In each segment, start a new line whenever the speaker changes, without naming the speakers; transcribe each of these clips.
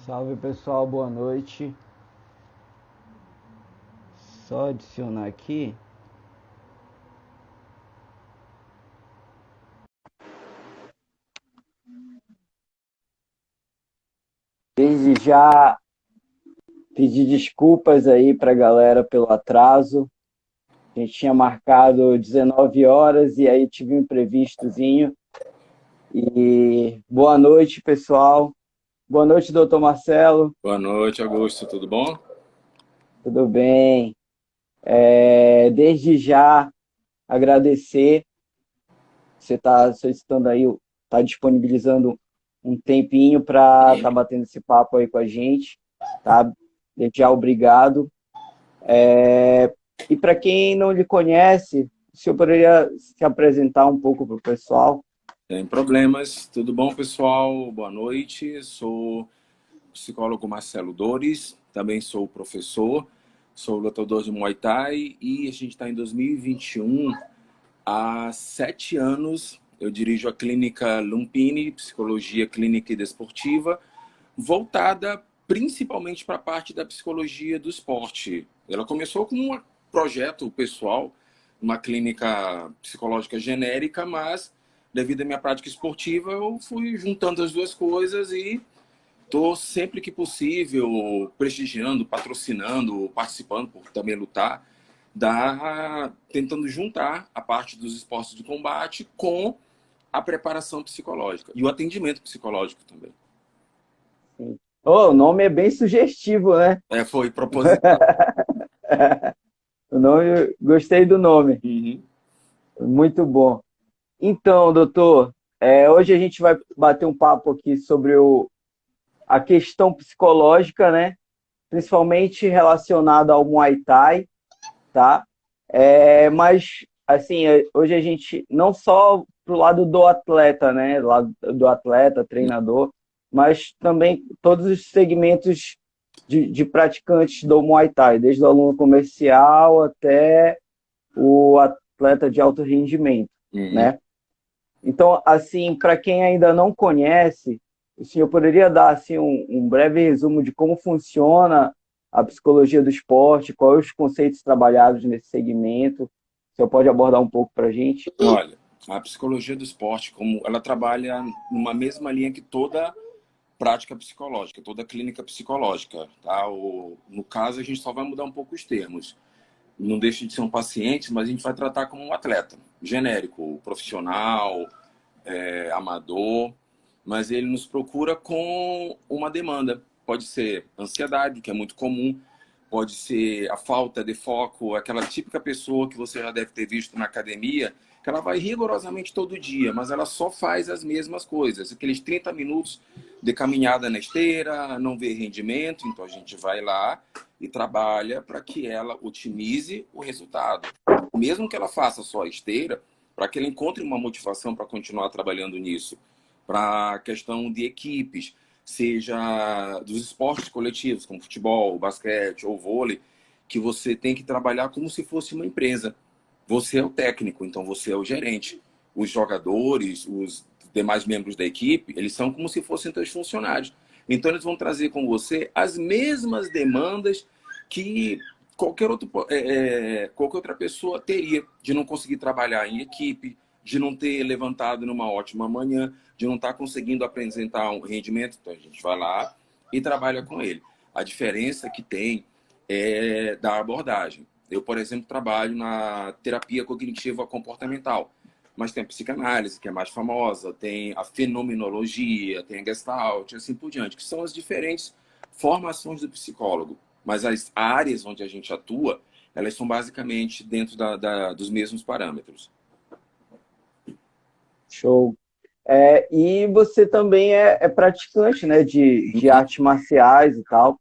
Salve pessoal, boa noite. Só adicionar aqui. Desde já pedir desculpas aí pra galera pelo atraso. A gente tinha marcado 19 horas e aí tive um imprevistozinho. E boa noite, pessoal. Boa noite, doutor Marcelo.
Boa noite, Augusto. Tudo bom?
Tudo bem? Desde já agradecer. Você está solicitando aí, está disponibilizando um tempinho para estar batendo esse papo aí com a gente, tá? Desde já obrigado. E para quem não lhe conhece, o senhor poderia se apresentar um pouco para o pessoal?
Tem problemas? Tudo bom, pessoal? Boa noite. Sou o psicólogo Marcelo Dores, também sou professor, sou lutador de Muay Thai e a gente está em 2021. Há 7 anos eu dirijo a clínica Lumpini, Psicologia Clínica e Desportiva, voltada principalmente para a parte da psicologia do esporte. Ela começou com um projeto pessoal, uma clínica psicológica genérica, mas devido à minha prática esportiva, eu fui juntando as duas coisas e estou sempre que possível prestigiando, patrocinando, participando, por também lutar, tentando juntar a parte dos esportes de combate com a preparação psicológica e o atendimento psicológico também.
Sim. Oh, o nome é bem sugestivo, né?
Foi proposital.
O nome, gostei do nome,
Uhum.
muito bom. Então, doutor, hoje a gente vai bater um papo aqui sobre a questão psicológica, né? Principalmente relacionada ao Muay Thai, tá? Mas, assim, hoje a gente, não só pro lado do atleta, né? Lado do atleta, treinador, mas também todos os segmentos de praticantes do Muay Thai, desde o aluno comercial até o atleta de alto rendimento,
Uhum.
né? Então, assim, para quem ainda não conhece, o senhor poderia dar assim, um breve resumo de como funciona a psicologia do esporte, quais os conceitos trabalhados nesse segmento? O senhor pode abordar um pouco para a gente?
Olha, a psicologia do esporte, como ela trabalha numa mesma linha que toda prática psicológica, toda clínica psicológica, tá? No caso, a gente só vai mudar um pouco os termos. Não deixa de ser um paciente, mas a gente vai tratar como um atleta, genérico, profissional, amador, mas ele nos procura com uma demanda. Pode ser ansiedade, que é muito comum, pode ser a falta de foco, aquela típica pessoa que você já deve ter visto na academia, que ela vai rigorosamente todo dia, mas ela só faz as mesmas coisas, aqueles 30 minutos de caminhada na esteira, não vê rendimento, então a gente vai lá e trabalha para que ela otimize o resultado. Mesmo que ela faça só a esteira, para que ela encontre uma motivação para continuar trabalhando nisso, para a questão de equipes, seja dos esportes coletivos, como futebol, basquete ou vôlei, que você tem que trabalhar como se fosse uma empresa. Você é o técnico, então você é o gerente. Os jogadores, os demais membros da equipe, eles são como se fossem teus funcionários. Então eles vão trazer com você as mesmas demandas que qualquer outra pessoa teria, de não conseguir trabalhar em equipe, de não ter levantado numa ótima manhã, de não estar conseguindo apresentar um rendimento. Então a gente vai lá e trabalha com ele. A diferença que tem é da abordagem. Eu, por exemplo, trabalho na terapia cognitiva comportamental, mas tem a psicanálise, que é mais famosa, tem a fenomenologia, tem a Gestalt, e assim por diante, que são as diferentes formações do psicólogo. Mas as áreas onde a gente atua, elas são basicamente dentro dos mesmos parâmetros.
Show. E você também é praticante, né, de artes marciais e tal.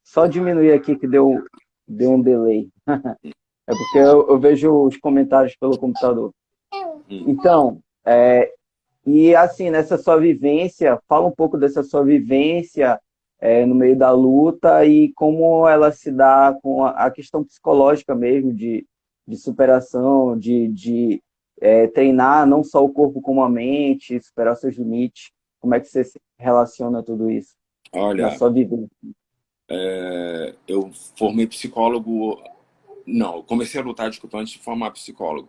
Só diminuir aqui que deu um delay. É porque eu vejo os comentários pelo computador.
Hum.
Então, e assim, nessa sua vivência, fala um pouco dessa sua vivência no meio da luta e como ela se dá com a questão psicológica mesmo, de superação, de treinar não só o corpo como a mente, superar seus limites. Como é que você se relaciona a tudo isso? na
Olha,
sua vida?
eu formei psicólogo. Não, eu comecei a lutar, desculpa, antes de formar psicólogo.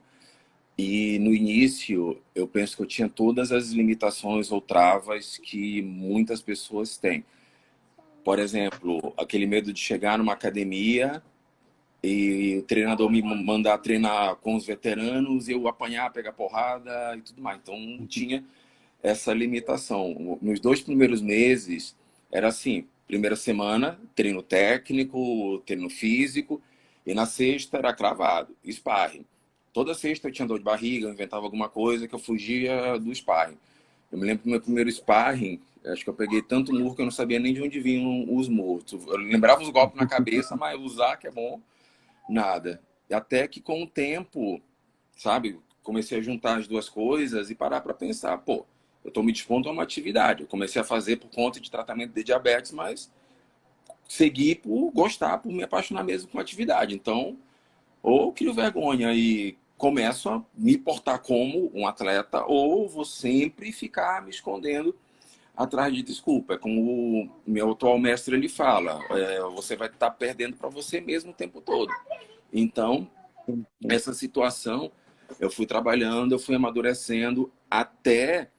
E no início, eu penso que eu tinha todas as limitações ou travas que muitas pessoas têm. Por exemplo, aquele medo de chegar numa academia e o treinador me mandar treinar com os veteranos, eu apanhar, pegar porrada e tudo mais. Então, tinha essa limitação. Nos 2 primeiros meses, era assim: primeira semana, treino técnico, treino físico, e na sexta era cravado, sparring. Toda sexta eu tinha dor de barriga, eu inventava alguma coisa que eu fugia do sparring. Eu me lembro do meu primeiro sparring, acho que eu peguei tanto murro que eu não sabia nem de onde vinham os murros. Eu lembrava os golpes na cabeça, mas usar que é bom, nada. E até que com o tempo, sabe, comecei a juntar as duas coisas e parar para pensar, pô, eu estou me dispondo a uma atividade. Eu comecei a fazer por conta de tratamento de diabetes, mas segui por gostar, por me apaixonar mesmo com a atividade. Então, ou crio vergonha e começo a me portar como um atleta, ou vou sempre ficar me escondendo atrás de desculpa. É como o meu atual mestre ele fala, você vai estar perdendo para você mesmo o tempo todo. Então,
Sim, sim.
essa situação, eu fui trabalhando, eu fui amadurecendo até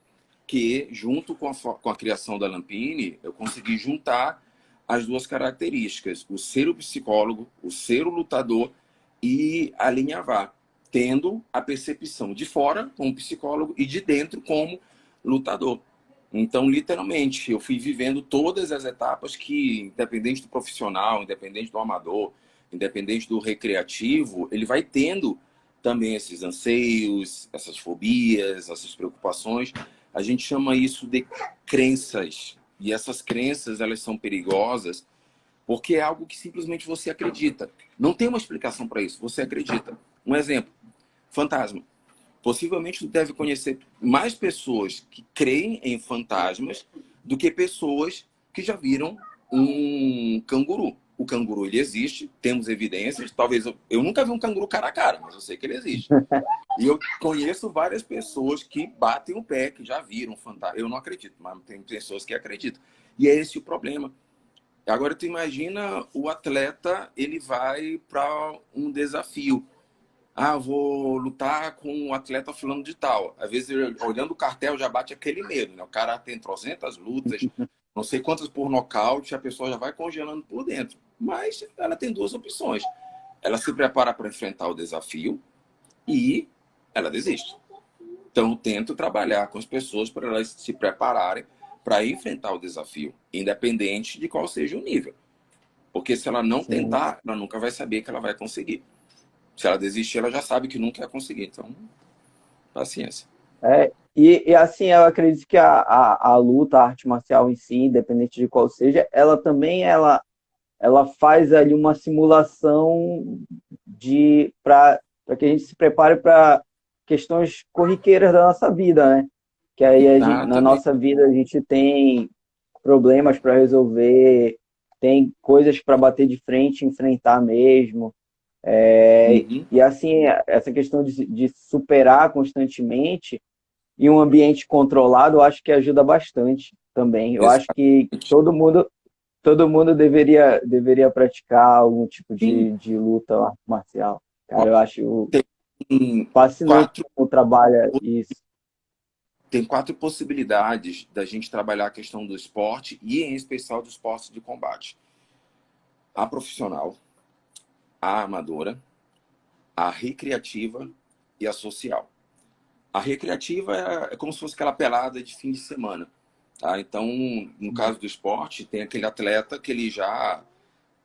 que, junto com a criação da Lampine, eu consegui juntar as duas características: o ser o psicólogo, o ser o lutador, e alinhavar, tendo a percepção de fora como psicólogo e de dentro como lutador. Então, literalmente, eu fui vivendo todas as etapas que, independente do profissional, independente do amador, independente do recreativo, ele vai tendo também esses anseios, essas fobias, essas preocupações. A gente chama isso de crenças. E essas crenças, elas são perigosas porque é algo que simplesmente você acredita. Não tem uma explicação para isso, você acredita. Um exemplo: fantasma. Possivelmente tu deve conhecer mais pessoas que creem em fantasmas do que pessoas que já viram um canguru. O canguru, ele existe, temos evidências. Talvez eu nunca vi um canguru cara a cara, mas eu sei que ele existe. E eu conheço várias pessoas que batem o pé, que já viram fantasma. Eu não acredito, mas tem pessoas que acreditam. E é esse o problema. Agora tu imagina o atleta, ele vai para um desafio. Ah, vou lutar com um atleta fulano de tal. Às vezes, olhando o cartel, já bate aquele medo, né? O cara tem 300 lutas, não sei quantas por nocaute, a pessoa já vai congelando por dentro. Mas ela tem duas opções. Ela se prepara para enfrentar o desafio e ela desiste. Então, eu tento trabalhar com as pessoas para elas se prepararem para enfrentar o desafio, independente de qual seja o nível. Porque se ela não
Sim.
tentar, ela nunca vai saber que ela vai conseguir. Se ela desistir, ela já sabe que nunca vai conseguir. Então, paciência.
E assim, eu acredito que a luta, a arte marcial em si, independente de qual seja, ela também ela faz ali uma simulação de para que a gente se prepare para questões corriqueiras da nossa vida, né? Que aí na
Exatamente.
nossa vida a gente tem problemas para resolver, tem coisas para bater de frente, enfrentar mesmo.
Uhum.
E assim, essa questão de superar constantemente em um ambiente controlado, eu acho que ajuda bastante também. Eu acho que
Exatamente.
todo mundo deveria praticar algum tipo
Sim.
de luta marcial.
Ó,
Cara, eu acho
tem
fascinante
quatro,
como trabalha isso.
tem 4 possibilidades da gente trabalhar a questão do esporte e, em especial, do esporte de combate: a profissional, a amadora, a recreativa e a social. A recreativa é como se fosse aquela pelada de fim de semana. Tá? Então, no caso do esporte, tem aquele atleta que ele já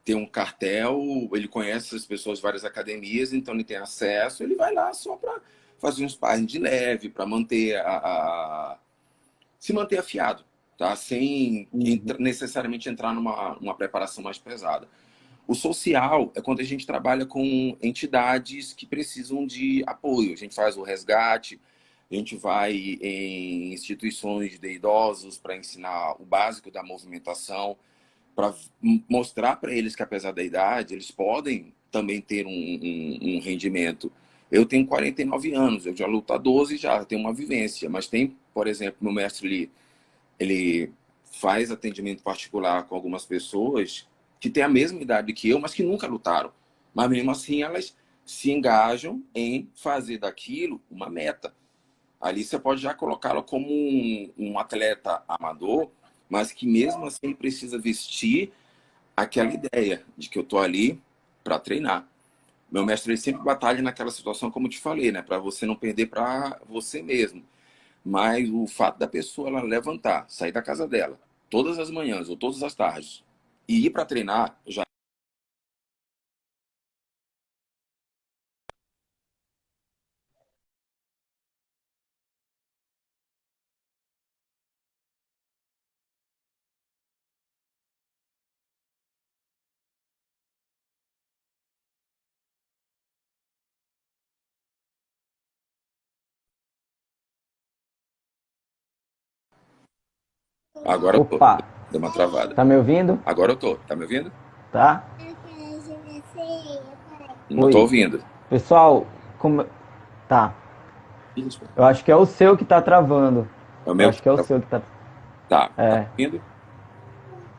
tem um cartel, ele conhece as pessoas de várias academias, então ele tem acesso, ele vai lá só para fazer um sparring de leve, para manter se manter afiado, tá? Sem
Uhum.
necessariamente entrar numa preparação mais pesada. O social é quando a gente trabalha com entidades que precisam de apoio. A gente faz o resgate, a gente vai em instituições de idosos para ensinar o básico da movimentação, para mostrar para eles que, apesar da idade, eles podem também ter um rendimento. Eu tenho 49 anos, eu já luto há 12, já tenho uma vivência, mas tem, por exemplo, meu mestre, ele faz atendimento particular com algumas pessoas que têm a mesma idade que eu, mas que nunca lutaram. Mas mesmo assim elas se engajam em fazer daquilo uma meta. Ali você pode já colocá-lo como um atleta amador, mas que mesmo assim precisa vestir aquela ideia de que eu estou ali para treinar. Meu mestre ele sempre batalha naquela situação, como eu te falei, né? Para você não perder para você mesmo. Mas o fato da pessoa ela levantar, sair da casa dela, todas as manhãs ou todas as tardes, e ir para treinar, já. Agora eu tô.
Opa,
Deu uma travada.
tá me ouvindo?
Agora eu tô. Tá me ouvindo?
Tá?
Não tô
Oi.
ouvindo.
Pessoal, como... Tá. Eu acho que é o seu que tá travando.
É o
Eu
meu
acho
que
que é o
tá.
seu que tá...
Tá
É,
ouvindo?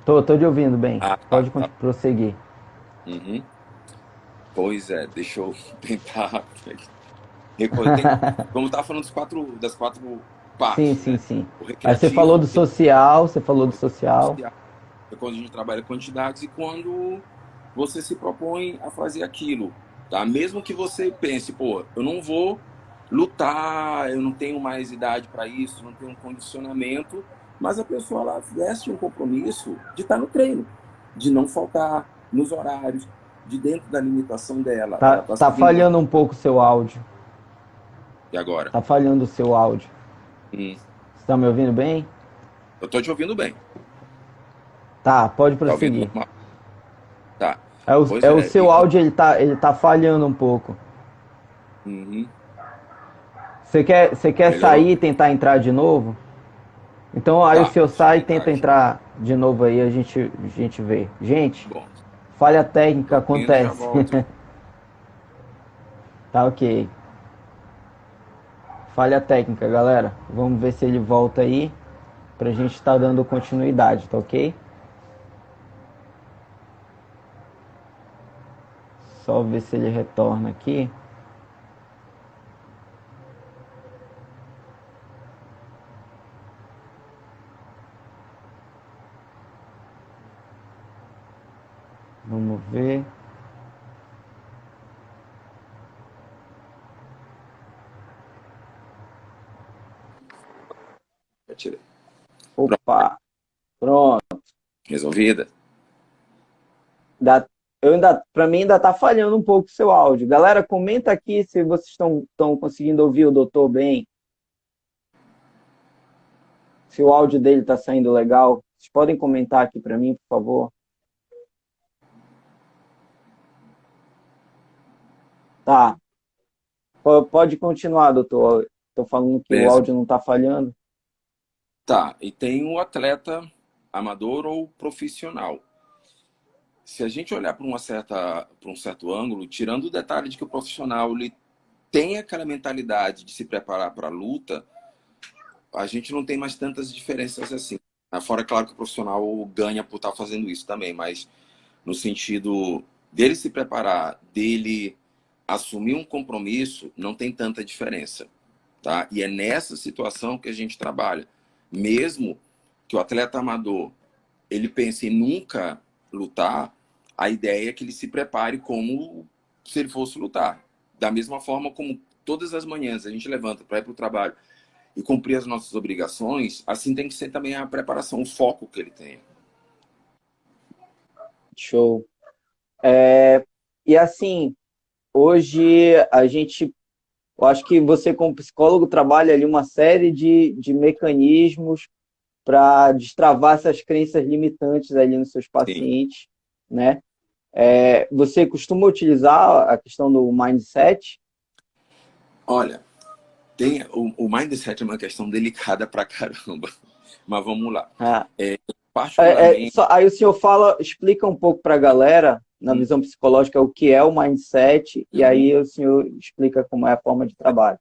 tô te ouvindo bem.
Ah, tá.
Pode
Tá.
prosseguir.
Uhum. Pois é, deixa eu tentar. Como tava falando das quatro
Sim,
partes,
sim,
né?
sim.
O
Aí você falou do
recreativo,
social, você falou do social.
é quando a gente trabalha quantidades e quando você se propõe a fazer aquilo, tá? Mesmo que você pense, pô, eu não vou lutar, eu não tenho mais idade para isso, não tenho um condicionamento, mas a pessoa ela veste um compromisso de estar no treino, de não faltar nos horários, de dentro da limitação dela, ela está
Tá
seguindo uma...
falhando um pouco o seu áudio.
E agora?
Tá falhando o seu áudio.
Hum,
Você tá me ouvindo bem?
eu tô te ouvindo bem.
Tá, pode
Tá ouvindo
prosseguir.
normal? Tá.
É
Pois
o
é.
seu áudio, ele tá falhando um pouco.
Uhum.
Você quer
Melhorou?
sair e tentar entrar de novo? Então aí o
Tá,
seu
deixa eu
sai e
tentar
tenta
aqui.
entrar de novo aí, a gente vê. Gente,
Bom,
falha técnica
tô indo e já
acontece.
volto.
Tá ok. Falha técnica, galera. Vamos ver se ele volta aí pra gente estar dando continuidade, tá ok? Só ver se ele retorna aqui. Vamos ver.
Já tirei. Pronto,
Opa, pronto.
resolvida?
Dá, para mim ainda tá falhando um pouco o seu áudio. Galera, comenta aqui se vocês estão conseguindo ouvir o doutor bem, se o áudio dele tá saindo legal. Vocês podem comentar aqui para mim, por favor? Tá. Pode continuar, doutor. Estou falando que o
Beleza.
áudio não está falhando.
Tá, e tem o atleta amador ou profissional. Se a gente olhar para um certo ângulo, tirando o detalhe de que o profissional ele tem aquela mentalidade de se preparar para a luta, a gente não tem mais tantas diferenças assim. Fora, claro, que o profissional ganha por estar fazendo isso também, mas no sentido dele se preparar, dele assumir um compromisso, não tem tanta diferença, tá? E é nessa situação que a gente trabalha. Mesmo que o atleta amador ele pense em nunca lutar, a ideia é que ele se prepare como se ele fosse lutar. Da mesma forma como todas as manhãs a gente levanta para ir para o trabalho e cumprir as nossas obrigações, assim tem que ser também a preparação, o foco que ele tenha.
Show. E assim, hoje eu acho que você como psicólogo trabalha ali uma série de mecanismos para destravar essas crenças limitantes ali nos seus
Sim.
pacientes, né? Você costuma utilizar a questão do mindset?
Olha, o mindset é uma questão delicada pra caramba, mas vamos lá.
Ah,
Particularmente,
aí o senhor explica um pouco para a galera, na visão psicológica, o que é o mindset, e
uhum,
aí o senhor explica como é a forma de trabalho.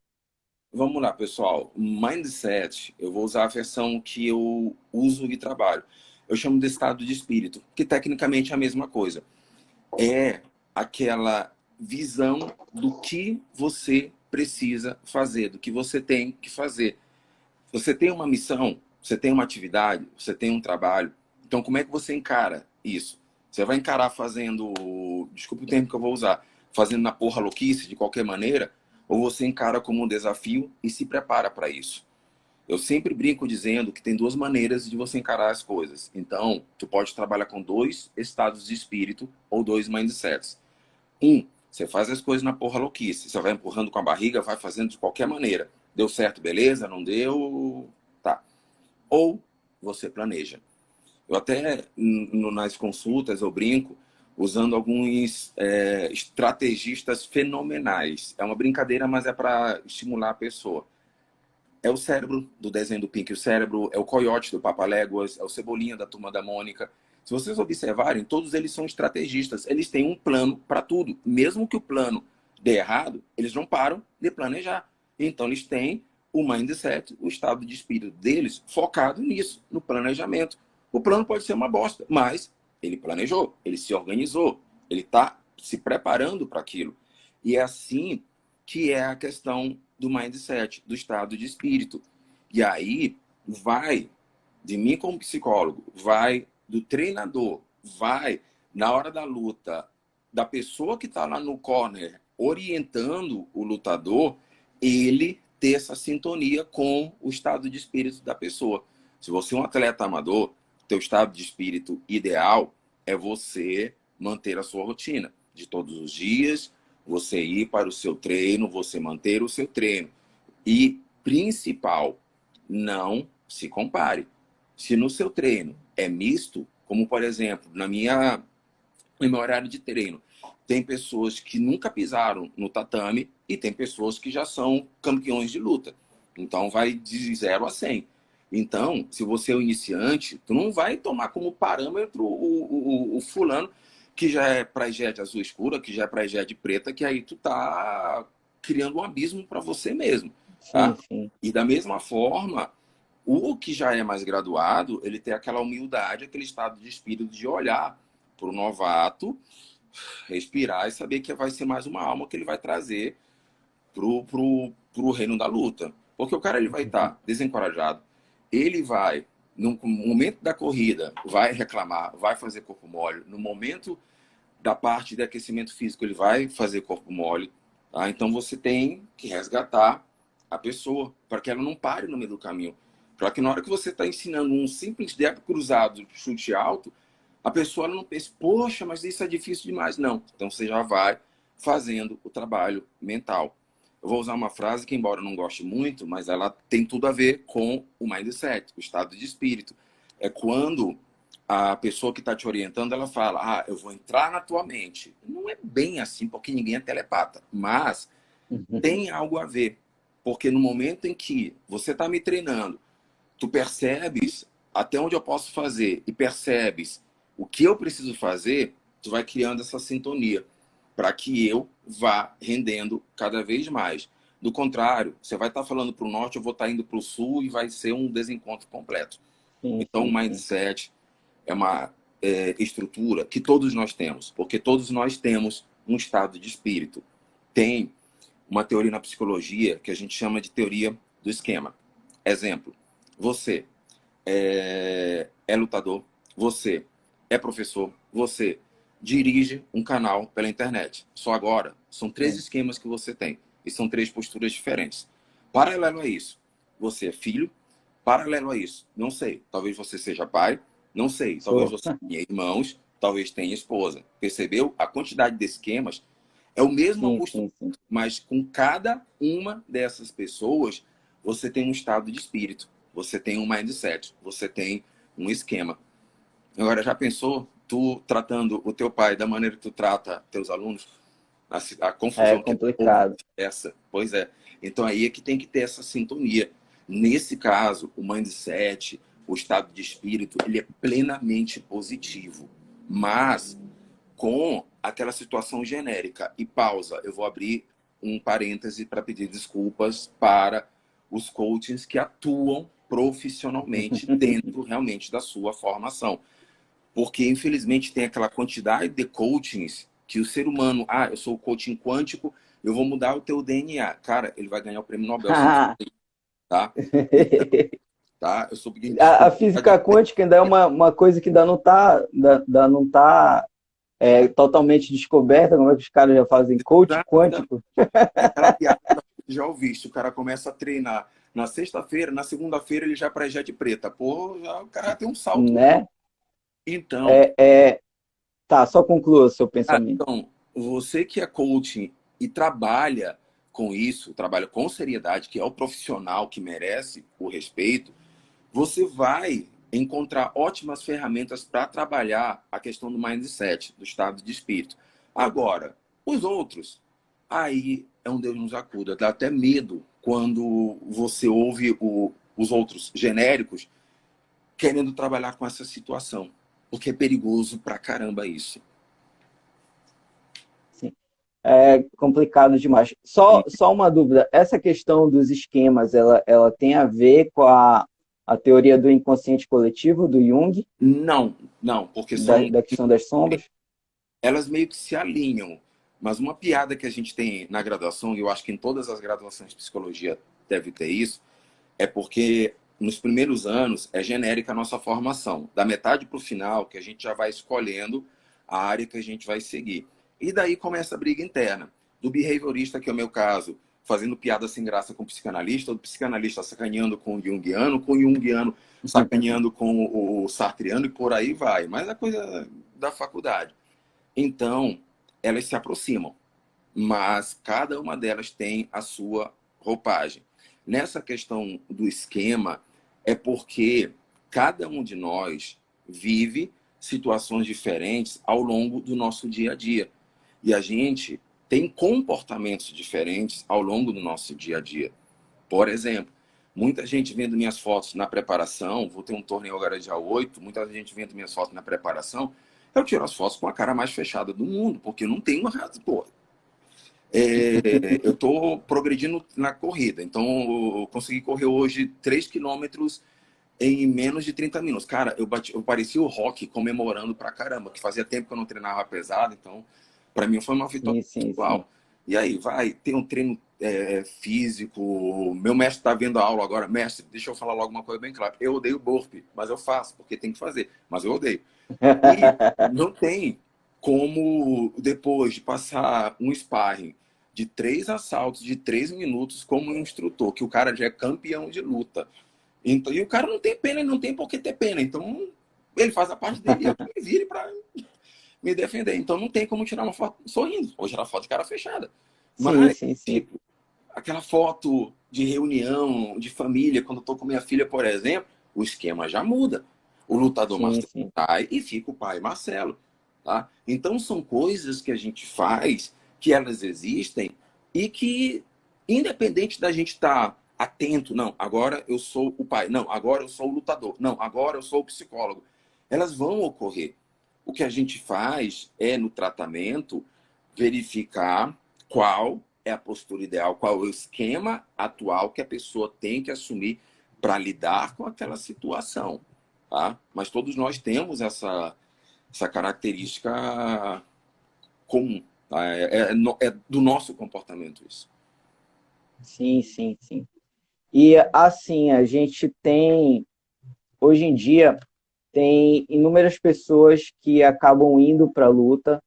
Vamos lá, pessoal. Mindset, eu vou usar a versão que eu uso e trabalho. Eu chamo de estado de espírito, que tecnicamente é a mesma coisa. É aquela visão do que você precisa fazer, do que você tem que fazer. Você tem uma missão, você tem uma atividade, você tem um trabalho. Então, como é que você encara isso? Você vai encarar fazendo, desculpa o termo que eu vou usar, fazendo na porra louquice de qualquer maneira, ou você encara como um desafio e se prepara para isso? Eu sempre brinco dizendo que tem duas maneiras de você encarar as coisas. Então, tu pode trabalhar com dois estados de espírito ou dois mindsets. Você faz as coisas na porra louquice. Você vai empurrando com a barriga, vai fazendo de qualquer maneira. Deu certo, beleza? Não deu? Tá. Ou você planeja. Eu até, nas consultas, eu brinco usando alguns estrategistas fenomenais. É uma brincadeira, mas é para estimular a pessoa. É o cérebro do desenho do Pink, o cérebro é o coiote do Papaléguas, é o Cebolinha da Turma da Mônica. Se vocês observarem, todos eles são estrategistas. Eles têm um plano para tudo. Mesmo que o plano dê errado, eles não param de planejar. Então, eles têm o mindset, o estado de espírito deles focado nisso, no planejamento. O plano pode ser uma bosta, mas ele planejou, ele se organizou, ele está se preparando para aquilo. E é assim que é a questão do mindset, do estado de espírito. E aí vai de mim como psicólogo, vai do treinador, vai na hora da luta, da pessoa que está lá no corner orientando o lutador, ele ter essa sintonia com o estado de espírito da pessoa. Se você é um atleta amador, teu estado de espírito ideal é você manter a sua rotina de todos os dias, você ir para o seu treino, você manter o seu treino. E, principal, não se compare. Se no seu treino é misto, como por exemplo, no meu horário de treino, tem pessoas que nunca pisaram no tatame e tem pessoas que já são campeões de luta. Então vai de 0 a 100. Então, se você é um iniciante, tu não vai tomar como parâmetro o fulano que já é praia azul escura, que já é praia preta, que aí tu tá criando um abismo para você mesmo,
Sim,
tá?
sim.
E da mesma forma, o que já é mais graduado, ele tem aquela humildade, aquele estado de espírito de olhar para o novato, respirar e saber que vai ser mais uma alma que ele vai trazer pro reino da luta. Porque o cara ele vai estar desencorajado, ele vai, no momento da corrida, vai reclamar, vai fazer corpo mole. No momento da parte de aquecimento físico, ele vai fazer corpo mole. Tá? Então você tem que resgatar a pessoa para que ela não pare no meio do caminho. Para que na hora que você está ensinando um simples dep cruzado, chute alto, a pessoa não pensa, poxa, mas isso é difícil demais. Não. Então você já vai fazendo o trabalho mental. Eu vou usar uma frase que, embora eu não goste muito, mas ela tem tudo a ver com o mindset, o estado de espírito. É quando a pessoa que está te orientando, ela fala, eu vou entrar na tua mente. Não é bem assim, porque ninguém é telepata, mas tem algo a ver. Porque no momento em que você está me treinando, tu percebes até onde eu posso fazer e percebes o que eu preciso fazer, tu vai criando essa sintonia para que eu vá rendendo cada vez mais. Do contrário, você vai estar falando para o norte, eu vou estar indo para o sul e vai ser um desencontro completo.
Sim,
Então, o
sim, sim.
mindset é uma estrutura que todos nós temos, porque todos nós temos um estado de espírito. Tem uma teoria na psicologia que a gente chama de teoria do esquema. Exemplo, você é lutador, você é professor, você dirige um canal pela internet. Só agora, são 3
Sim.
esquemas que você tem. E são 3 posturas diferentes. Paralelo a isso, você é filho. Paralelo a isso, não sei, talvez você seja pai. Não sei, talvez
Sou.
você tenha irmãos, talvez tenha esposa. Percebeu? A quantidade de esquemas é o mesmo
Sim,
postura,
sim, sim.
mas com cada uma dessas pessoas, você tem um estado de espírito, você tem um mindset, você tem um esquema. Agora, já pensou tu tratando o teu pai da maneira que tu trata teus alunos? A
É
confusão que houve
complicado.
essa. Pois é. Então aí é que tem que ter essa sintonia. Nesse caso, o mindset, o estado de espírito, ele é plenamente positivo. Mas com aquela situação genérica. E pausa, eu vou abrir um parêntese para pedir desculpas para os coaches que atuam profissionalmente dentro realmente da sua formação. Porque, infelizmente, tem aquela quantidade de coachings que o ser humano, eu sou coaching quântico, eu vou mudar o teu DNA. Cara, ele vai ganhar o prêmio Nobel se ele fizer isso, tá? Então, tá? Eu sou
A física quântica ainda é uma coisa que ainda não tá totalmente descoberta. Como é que os caras já fazem coach quântico?
É aquela piada que já ouviste. O cara começa a treinar na sexta-feira, na segunda-feira ele já pré de preta. Pô, já, o cara tem um salto enorme.
Né?
Então,
Tá, só conclua o seu pensamento.
então, você que é coaching e trabalha com isso, trabalha com seriedade, que é o profissional que merece o respeito, você vai encontrar ótimas ferramentas para trabalhar a questão do mindset, do estado de espírito. Agora, os outros, aí é um Deus nos acuda. Dá até medo quando você ouve os outros genéricos querendo trabalhar com essa situação, porque é perigoso pra caramba isso.
Sim. É complicado demais. Só uma dúvida. Essa questão dos esquemas, ela tem a ver com a teoria do inconsciente coletivo, do Jung,
Não, não, porque
da questão das sombras?
elas meio que se alinham. Mas uma piada que a gente tem na graduação, e eu acho que em todas as graduações de psicologia deve ter isso, é porque nos primeiros anos é genérica a nossa formação. Da metade para o final, que a gente já vai escolhendo a área que a gente vai seguir. E daí começa a briga interna. Do behaviorista, que é o meu caso, fazendo piada sem graça com o psicanalista, do psicanalista sacaneando com o junguiano sacaneando com o sartriano e por aí vai. Mas a coisa da faculdade. Então, elas se aproximam, mas cada uma delas tem a sua roupagem. Nessa questão do esquema, é porque cada um de nós vive situações diferentes ao longo do nosso dia a dia. E a gente tem comportamentos diferentes ao longo do nosso dia a dia. Por exemplo, muita gente vendo minhas fotos na preparação, vou ter um torneio agora dia 8, muita gente vendo minhas fotos na preparação, eu tiro as fotos com a cara mais fechada do mundo, porque eu não tenho uma razão. Pô, eu estou progredindo na corrida, então eu consegui correr hoje 3 quilômetros em menos de 30 minutos. Cara, eu parecia o Rock comemorando pra caramba, que fazia tempo que eu não treinava pesado, então para mim foi uma vitória
Sim.
pessoal. E aí, tem um treino físico, meu mestre está vendo a aula agora, mestre, deixa eu falar logo uma coisa bem clara, eu odeio burpee, mas eu faço, porque tem que fazer, mas eu odeio. E não tem como, depois de passar um sparring de 3 assaltos de 3 minutos como um instrutor, que o cara já é campeão de luta. Então, e o cara não tem pena, ele não tem por que ter pena. Então, ele faz a parte dele e eu que me vire para me defender. Então, não tem como tirar uma foto sorrindo ou tirar foto de cara fechada. Mas,
Sim.
tipo, aquela foto de reunião, de família, quando eu tô com minha filha, por exemplo, o esquema já muda. O lutador Marcelo
Sim.
sai e fica o pai Marcelo. Tá? Então, são coisas que a gente faz, que elas existem e que, independente da gente estar atento, não, agora eu sou o pai, não, agora eu sou o lutador, não, agora eu sou o psicólogo, elas vão ocorrer. O que a gente faz é, no tratamento, verificar qual é a postura ideal, qual é o esquema atual que a pessoa tem que assumir para lidar com aquela situação. Tá? Mas todos nós temos essa característica comum. Tá? É do nosso comportamento isso.
Sim. E assim, a gente tem, hoje em dia, tem inúmeras pessoas que acabam indo para a luta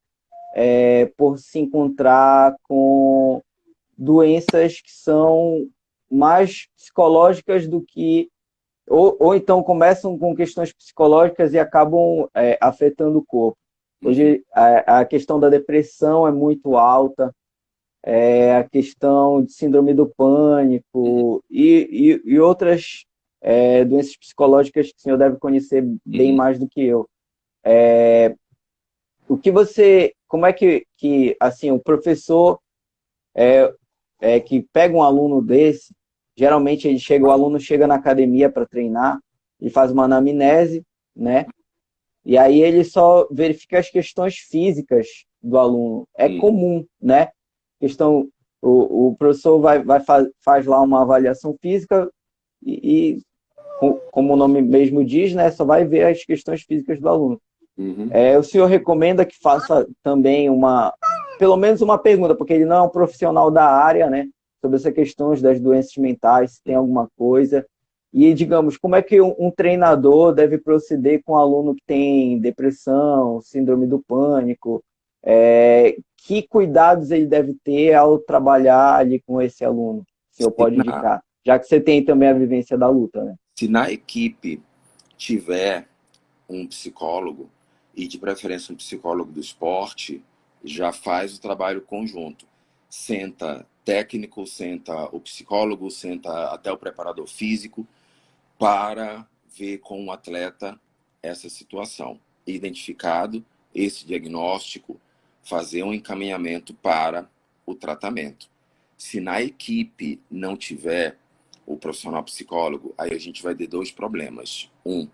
por se encontrar com doenças que são mais psicológicas do que. Ou então começam com questões psicológicas e acabam afetando o corpo. Hoje a questão da depressão é muito alta, a questão de síndrome do pânico e outras doenças psicológicas que o senhor deve conhecer bem mais do que eu. O que você, como é que assim, o professor que pega um aluno desse, geralmente o aluno chega na academia para treinar, ele faz uma anamnese, né? E aí ele só verifica as questões físicas do aluno. É comum, né? Questão O professor faz lá uma avaliação física e, como o nome mesmo diz, né, só vai ver as questões físicas do aluno.
Uhum.
O senhor recomenda que faça também pelo menos uma pergunta, porque ele não é um profissional da área, né, sobre essa questão das doenças mentais, se tem alguma coisa. E, digamos, como é que um treinador deve proceder com um aluno que tem depressão, síndrome do pânico? Que cuidados ele deve ter ao trabalhar ali com esse aluno? O senhor
Se
pode
na,
indicar, já que você tem também a vivência da luta, né?
se na equipe tiver um psicólogo, e de preferência um psicólogo do esporte, já faz o trabalho conjunto. Senta técnico, senta o psicólogo, senta até o preparador físico, para ver com o atleta essa situação. Identificado esse diagnóstico, fazer um encaminhamento para o tratamento. Se na equipe não tiver o profissional psicólogo, aí a gente vai ter dois problemas. O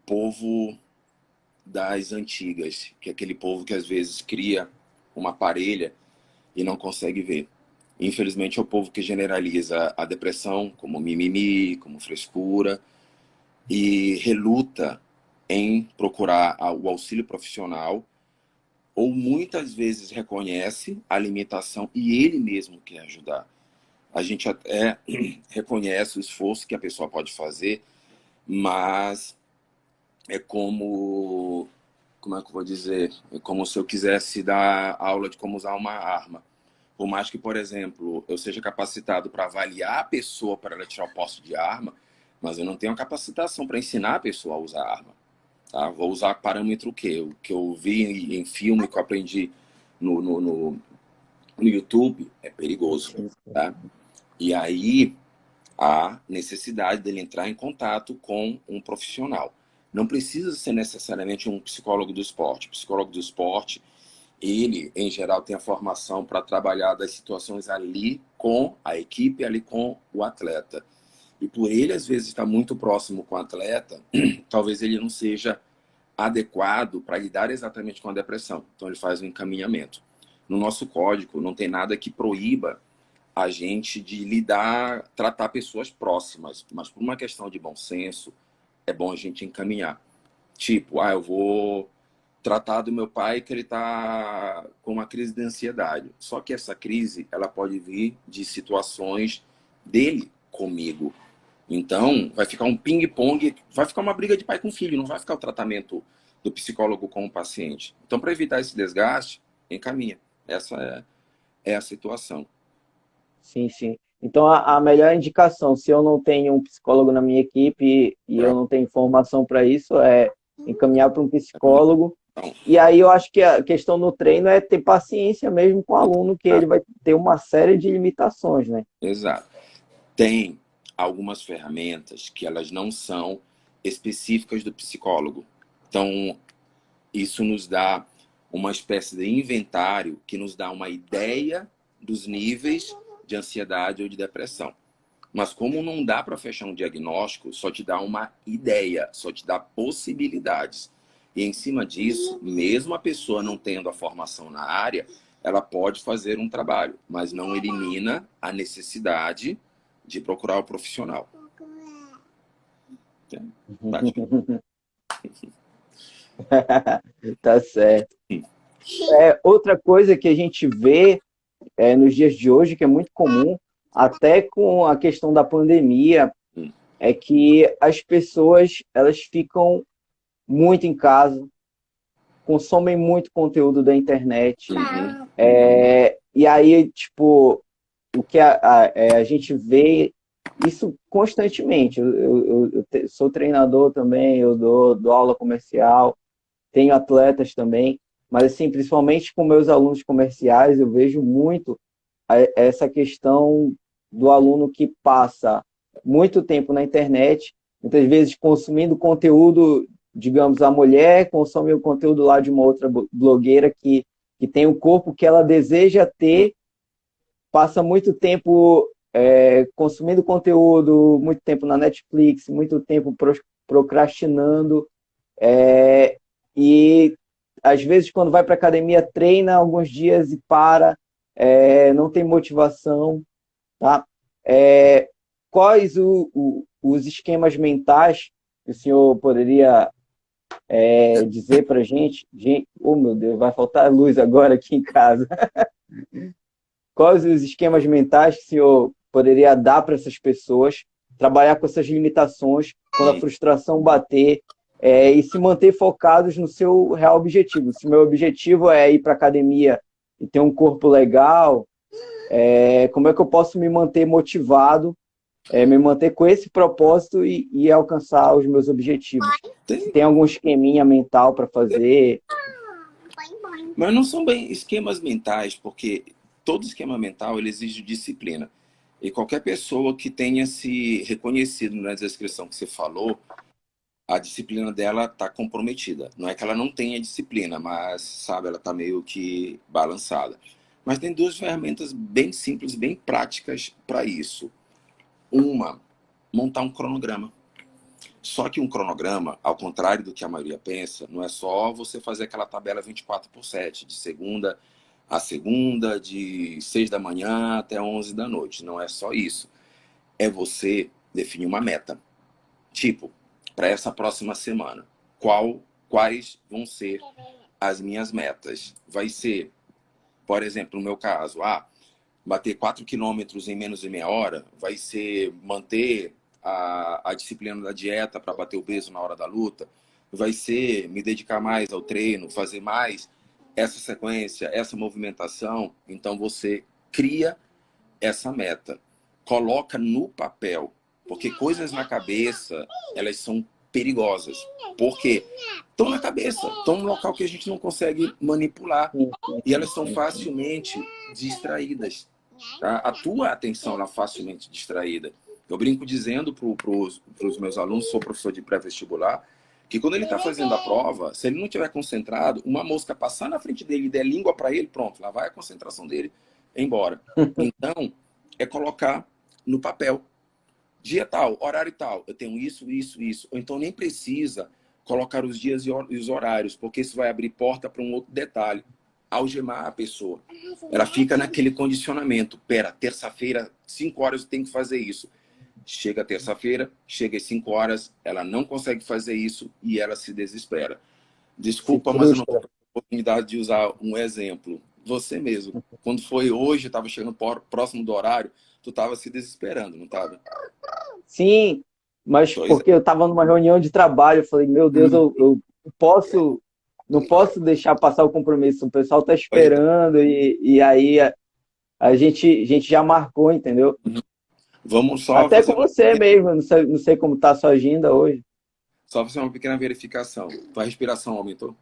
povo das antigas, que é aquele povo que às vezes cria uma parelha e não consegue ver. Infelizmente é o povo que generaliza a depressão como mimimi, como frescura, e reluta em procurar o auxílio profissional, ou muitas vezes reconhece a limitação e ele mesmo quer ajudar. A gente até reconhece o esforço que a pessoa pode fazer, mas é como é que eu vou dizer? É como se eu quisesse dar aula de como usar uma arma. Por mais que, por exemplo, eu seja capacitado para avaliar a pessoa para ela tirar o posse de arma, mas eu não tenho a capacitação para ensinar a pessoa a usar arma. Tá? Vou usar parâmetro o quê? O que eu vi em filme, que eu aprendi no YouTube, é perigoso. Tá? E aí, há necessidade dele entrar em contato com um profissional. Não precisa ser necessariamente um psicólogo do esporte. O psicólogo do esporte, ele, em geral, tem a formação para trabalhar das situações ali com a equipe, ali com o atleta. E por ele, às vezes, estar muito próximo com o atleta, talvez ele não seja adequado para lidar exatamente com a depressão. Então, ele faz um encaminhamento. No nosso código, não tem nada que proíba a gente de tratar pessoas próximas, mas por uma questão de bom senso, é bom a gente encaminhar. Tipo, eu vou tratar do meu pai que ele está com uma crise de ansiedade. Só que essa crise, ela pode vir de situações dele comigo. Então, vai ficar um ping-pong, vai ficar uma briga de pai com filho, não vai ficar o tratamento do psicólogo com o paciente. Então, para evitar esse desgaste, encaminha. Essa é a situação.
Sim, sim. Então, a melhor indicação, se eu não tenho um psicólogo na minha equipe e eu não tenho informação para isso, é encaminhar para um psicólogo.
Então,
E aí eu acho que a questão no treino é ter paciência mesmo com o aluno, que ele vai ter uma série de limitações, né?
exato. Tem algumas ferramentas que elas não são específicas do psicólogo. Então, isso nos dá uma espécie de inventário que nos dá uma ideia dos níveis de ansiedade ou de depressão. Mas como não dá para fechar um diagnóstico, só te dá uma ideia, só te dá possibilidades. E em cima disso, mesmo a pessoa não tendo a formação na área, ela pode fazer um trabalho, mas não elimina a necessidade de procurar o profissional.
Tá certo. Outra coisa que a gente vê nos dias de hoje, que é muito comum, até com a questão da pandemia, é que as pessoas elas ficam muito em casa, consomem muito conteúdo da internet.
Uhum.
E aí, tipo, o que a gente vê isso constantemente. Eu sou treinador também, eu dou aula comercial, tenho atletas também, mas assim, principalmente com meus alunos comerciais, eu vejo muito essa questão do aluno que passa muito tempo na internet, muitas vezes consumindo conteúdo, digamos, a mulher consome o conteúdo lá de uma outra blogueira que tem o corpo que ela deseja ter, passa muito tempo consumindo conteúdo, muito tempo na Netflix, muito tempo procrastinando, e às vezes quando vai para academia treina alguns dias e para, não tem motivação, tá? É, quais os esquemas mentais que o senhor poderia dizer para a gente? Oh, meu Deus, vai faltar luz agora aqui em casa. Quais os esquemas mentais que o senhor poderia dar para essas pessoas, trabalhar com essas limitações, quando a frustração bater, e se manter focados no seu real objetivo? Se o meu objetivo é ir para a academia e ter um corpo legal, como é que eu posso me manter motivado, me manter com esse propósito e alcançar os meus objetivos? Se tem algum esqueminha mental para fazer?
Mas não são bem esquemas mentais, porque todo esquema mental ele exige disciplina. E qualquer pessoa que tenha se reconhecido na descrição que você falou, a disciplina dela está comprometida. Não é que ela não tenha disciplina, mas, sabe, ela está meio que balançada. Mas tem duas ferramentas bem simples, bem práticas para isso. Uma, montar um cronograma. Só que um cronograma, ao contrário do que a maioria pensa, não é só você fazer aquela tabela 24/7, de segunda a segunda, de 6 da manhã até 11 da noite. Não é só isso. É você definir uma meta. Tipo, para essa próxima semana, quais vão ser as minhas metas? Vai ser, por exemplo, no meu caso, bater 4 quilômetros em menos de meia hora, vai ser manter a disciplina da dieta para bater o peso na hora da luta, vai ser me dedicar mais ao treino, fazer mais essa sequência, essa movimentação. Então você cria essa meta, coloca no papel, porque coisas na cabeça, elas são perigosas. Por quê? Estão na cabeça, estão no local que a gente não consegue manipular. E elas são facilmente distraídas. Tá? A tua atenção ela é facilmente distraída. Eu brinco dizendo para os meus alunos, sou professor de pré-vestibular, que quando ele está fazendo a prova, se ele não estiver concentrado, uma mosca passar na frente dele e der língua para ele, pronto, lá vai a concentração dele embora. Então, é colocar no papel. Dia tal, horário tal, eu tenho isso, isso, isso. Ou então nem precisa colocar os dias e os horários, porque isso vai abrir porta para um outro detalhe. Algemar a pessoa. Ela fica naquele condicionamento. Pera, terça-feira, 5 horas eu tenho que fazer isso. Chega terça-feira, chega às 5 horas, ela não consegue fazer isso e ela se desespera. Desculpa, mas eu não estou com a oportunidade de usar um exemplo. Você mesmo. Quando foi hoje, estava chegando próximo do horário, tu estava se desesperando, não estava?
Sim, mas
Pois
porque eu estava numa reunião de trabalho, eu falei, meu Deus, eu não posso deixar passar o compromisso, o pessoal está
é.
esperando e aí a gente já marcou, entendeu?
Vamos só
Até
fazer
com você mesmo, não sei como está a sua agenda hoje.
uma pequena verificação. Tua respiração aumentou?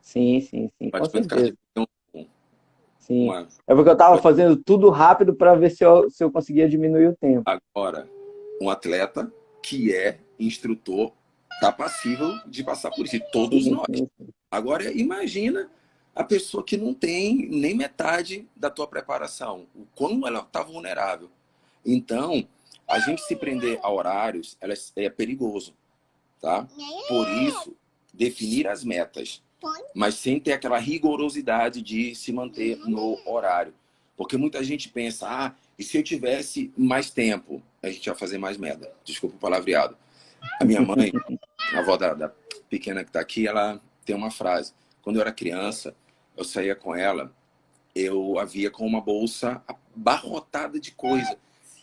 Sim, sim, sim, com
Batimento
certeza.
cardíaco tem
Sim.
uma...
É porque eu estava fazendo tudo rápido para ver se eu conseguia diminuir o tempo.
Agora, um atleta que é instrutor está passível de passar por isso. E todos
Sim,
nós.
sim.
Agora, imagina a pessoa que não tem nem metade da tua preparação. O quão ela está vulnerável. Então, a gente se prender a horários é perigoso. Tá? Por isso, definir as metas, mas sem ter aquela rigorosidade de se manter no horário. Porque muita gente pensa, e se eu tivesse mais tempo, a gente ia fazer mais merda. Desculpa o palavreado. A minha mãe, a avó da pequena que está aqui, ela tem uma frase. Quando eu era criança, eu saía com ela, eu a via com uma bolsa abarrotada de coisa.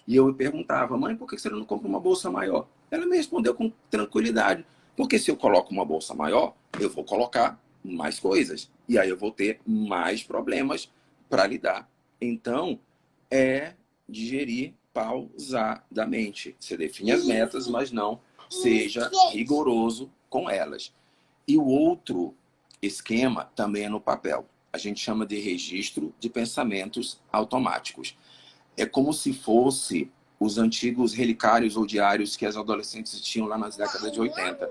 E eu me perguntava, mãe, por que você não compra uma bolsa maior? Ela me respondeu com tranquilidade. Porque se eu coloco uma bolsa maior, eu vou colocar mais coisas. E aí eu vou ter mais problemas para lidar. Então, é digerir pausadamente. Você define as metas, mas não seja rigoroso com elas. E o outro esquema também é no papel. A gente chama de registro de pensamentos automáticos. É como se fosse os antigos relicários ou diários que as adolescentes tinham lá nas décadas de 80.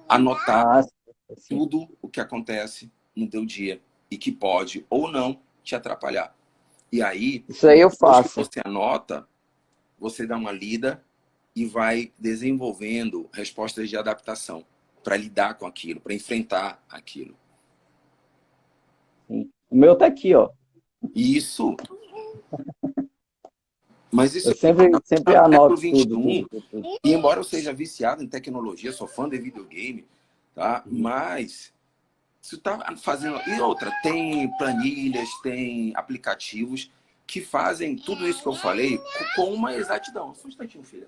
Anotar
Ah, sim.
tudo o que acontece no teu dia e que pode ou não te atrapalhar. E aí,
Isso aí eu
depois que
faço.
você anota, você dá uma lida e vai desenvolvendo respostas de adaptação para lidar com aquilo, para enfrentar aquilo.
Sim. O meu tá aqui, ó.
Isso. Mas isso
Eu sempre
é século
anoto
XXI.
tudo.
E embora eu seja viciado em tecnologia, sou fã de videogame, tá? Mas você está fazendo. E outra, tem planilhas, tem aplicativos que fazem tudo isso que eu falei com uma exatidão. Só um instantinho, filha.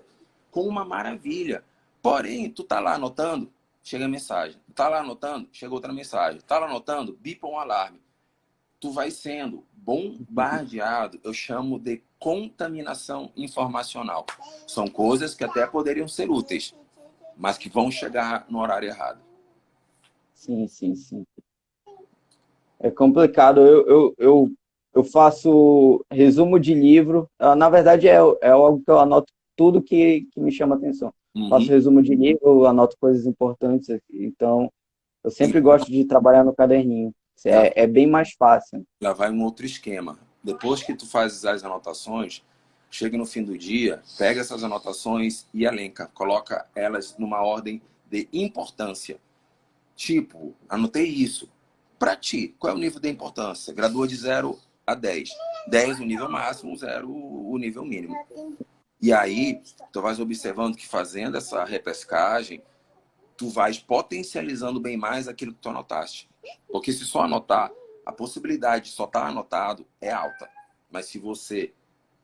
Com uma maravilha. Porém, tu tá lá anotando, chega a mensagem. Tá lá anotando, chega outra mensagem. Tá lá anotando, bipa um alarme. Tu vai sendo bombardeado, eu chamo de contaminação informacional. São coisas que até poderiam ser úteis, mas que vão chegar no horário errado.
Sim, sim, sim. É complicado. Eu faço resumo de livro. Na verdade, é algo que eu anoto tudo que me chama atenção. Faço
Uhum.
resumo de livro, anoto coisas importantes aqui. Então, eu
E
sempre gosto de trabalhar no caderninho.
já,
É bem mais fácil.
já vai um outro esquema. Depois que tu fazes as anotações, chega no fim do dia, pega essas anotações e elenca. Coloca elas numa ordem de importância. Tipo, anotei isso. Para ti, qual é o nível de importância? Gradua de 0 a 10. 10 o nível máximo, 0 o nível mínimo. E aí, tu vais observando que fazendo essa repescagem, tu vais potencializando bem mais aquilo que tu anotaste. Porque se só anotar, a possibilidade de só estar anotado é alta. Mas se você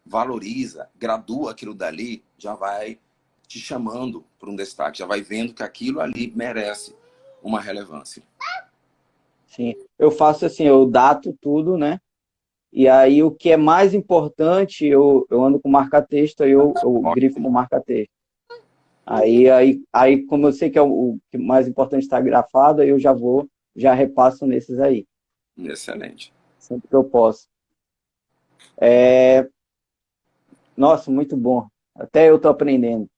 valoriza, gradua aquilo dali, já vai te chamando para um destaque, já vai vendo que aquilo ali merece uma relevância.
Sim. Eu faço assim, eu dato tudo, né? E aí o que é mais importante, eu ando com marca-texto, aí eu grifo no marca-texto. Aí, como eu sei que é o que mais importante está grafado, aí eu já repasso nesses aí,
Excelente.
sempre que eu posso. Nossa, muito bom. Até eu estou aprendendo.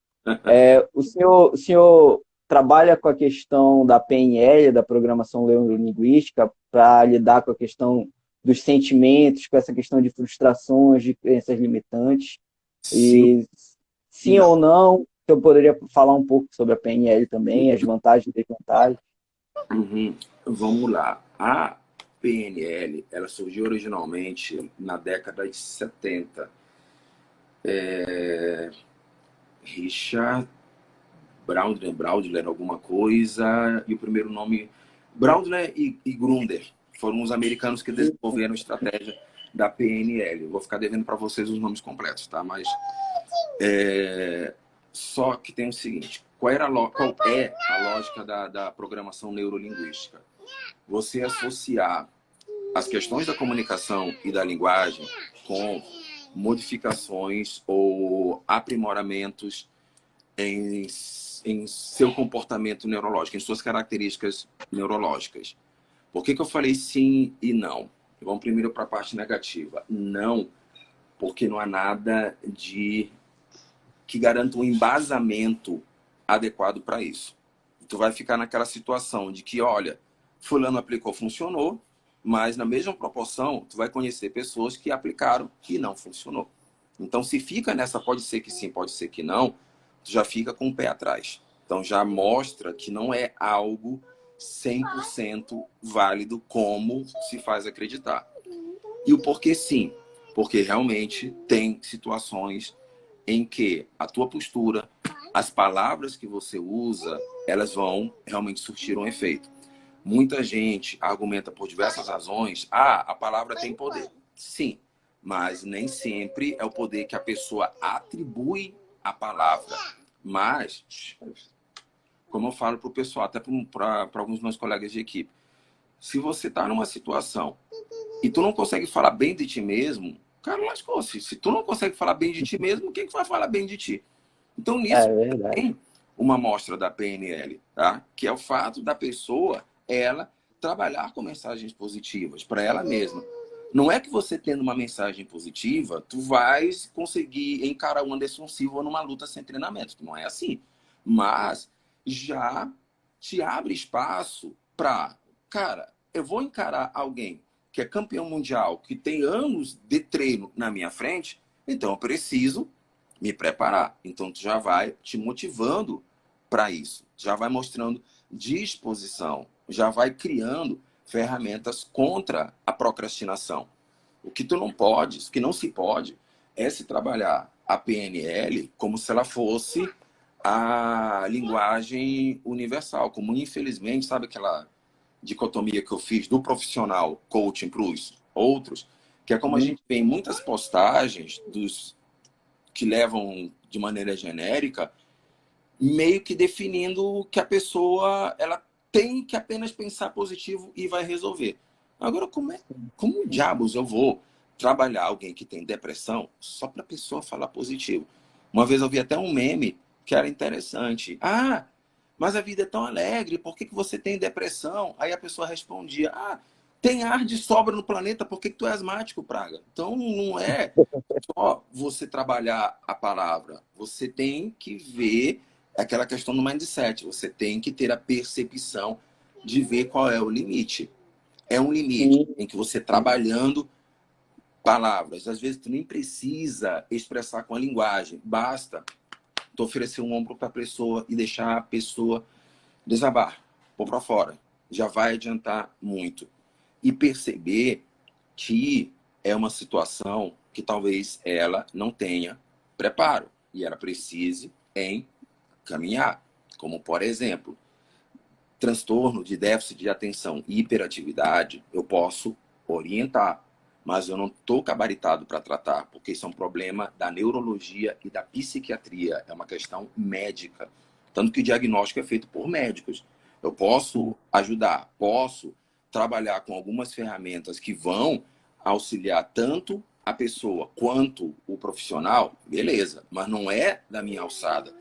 O senhor trabalha com a questão da PNL, da programação neurolinguística, para lidar com a questão dos sentimentos, com essa questão de frustrações, de crenças limitantes.
Sim
E
e
sim ou
não.
não, eu poderia falar um pouco sobre a PNL também, as vantagens e desvantagens.
Uhum. Vamos lá. A PNL, ela surgiu originalmente na década de 70. Richard Braudler, alguma coisa, e o primeiro nome, Braudler e Grunder, foram os americanos que desenvolveram a estratégia da PNL. Eu vou ficar devendo para vocês os nomes completos, tá? Mas só que tem o seguinte, qual é a lógica da programação neurolinguística? Você associar as questões da comunicação e da linguagem com modificações ou aprimoramentos em seu comportamento neurológico, em suas características neurológicas. Por que eu falei sim e não? Vamos primeiro para a parte negativa. Não, porque não há nada de que garanta um embasamento adequado para isso. Tu vai ficar naquela situação de que, olha, fulano aplicou, funcionou, mas na mesma proporção, tu vai conhecer pessoas que aplicaram e não funcionou. Então, se fica nessa pode ser que sim, pode ser que não, tu já fica com o pé atrás. Então, já mostra que não é algo 100% válido como se faz acreditar. E o porquê sim? Porque realmente tem situações em que a tua postura, as palavras que você usa, elas vão realmente surtir um efeito. Muita gente argumenta por diversas razões, a palavra tem poder. Sim, mas nem sempre é o poder que a pessoa atribui à palavra. Mas, como eu falo para o pessoal, até para alguns dos meus colegas de equipe, se você está numa situação e tu não consegue falar bem de ti mesmo, cara, lascou. Se tu não consegue falar bem de ti mesmo, quem que vai falar bem de ti? Então, nisso,
É verdade.
tem uma amostra da PNL, tá? Que é o fato da pessoa, ela, trabalhar com mensagens positivas para ela mesma. Não é que você tendo uma mensagem positiva, tu vais conseguir encarar o Anderson Silva numa luta sem treinamento. Não é assim. Mas já te abre espaço para, cara, eu vou encarar alguém que é campeão mundial, que tem anos de treino na minha frente, então eu preciso me preparar. Então, tu já vai te motivando para isso, já vai mostrando disposição, já vai criando ferramentas contra a procrastinação. O que tu não podes, o que não se pode, é se trabalhar a PNL como se ela fosse a linguagem universal. Como, infelizmente, sabe aquela dicotomia que eu fiz do profissional coaching para os outros, que é como a
Uhum.
gente tem muitas postagens dos que levam de maneira genérica, meio que definindo que a pessoa ela tem que apenas pensar positivo e vai resolver. Agora, como diabos eu vou trabalhar alguém que tem depressão só para a pessoa falar positivo? Uma vez eu vi até um meme que era interessante. Ah, mas a vida é tão alegre, por que você tem depressão? Aí a pessoa respondia, ah, tem ar de sobra no planeta, por que tu é asmático, praga? Então não é só você trabalhar a palavra, você tem que ver aquela questão do mindset, você tem que ter a percepção de ver qual é o limite. É um limite
Sim,
em que você
sim.
trabalhando palavras, às vezes tu nem precisa expressar com a linguagem, basta tu oferecer um ombro para a pessoa e deixar a pessoa desabar, pôr para fora. Já vai adiantar muito. E perceber que é uma situação que talvez ela não tenha preparo e ela precise caminhar. Como, por exemplo, transtorno de déficit de atenção e hiperatividade, eu posso orientar, mas eu não estou gabaritado para tratar, porque isso é um problema da neurologia e da psiquiatria, é uma questão médica. Tanto que o diagnóstico é feito por médicos. Eu posso ajudar, posso trabalhar com algumas ferramentas que vão auxiliar tanto a pessoa quanto o profissional, beleza, mas não é da minha alçada.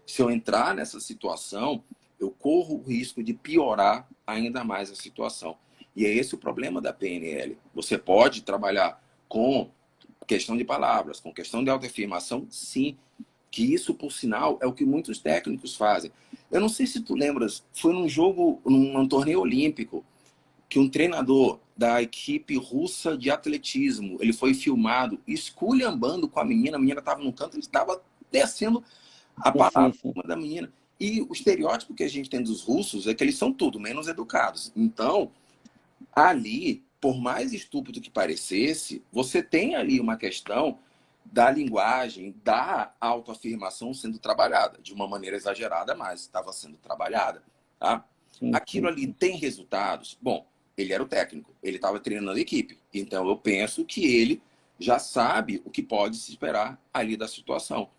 Se eu entrar nessa situação, eu corro o risco de piorar ainda mais a situação. E é esse o problema da PNL. Você pode trabalhar com questão de palavras, com questão de autoafirmação, sim. Que isso, por sinal, é o que muitos técnicos fazem. Eu não sei se tu lembras, foi num jogo, num torneio olímpico, que um treinador da equipe russa de atletismo, ele foi filmado esculhambando com a menina estava no canto, ele estava descendo a
Sim, sim,
palavra
sim.
da menina. E o estereótipo que a gente tem dos russos é que eles são tudo menos educados. Então, ali, por mais estúpido que parecesse, você tem ali uma questão da linguagem, da autoafirmação sendo trabalhada, de uma maneira exagerada, mas estava sendo trabalhada. Tá?
Sim,
Aquilo
sim,
ali
sim.
tem resultados? Bom, ele era o técnico, ele estava treinando a equipe. Então, eu penso que ele já sabe o que pode se esperar ali da situação.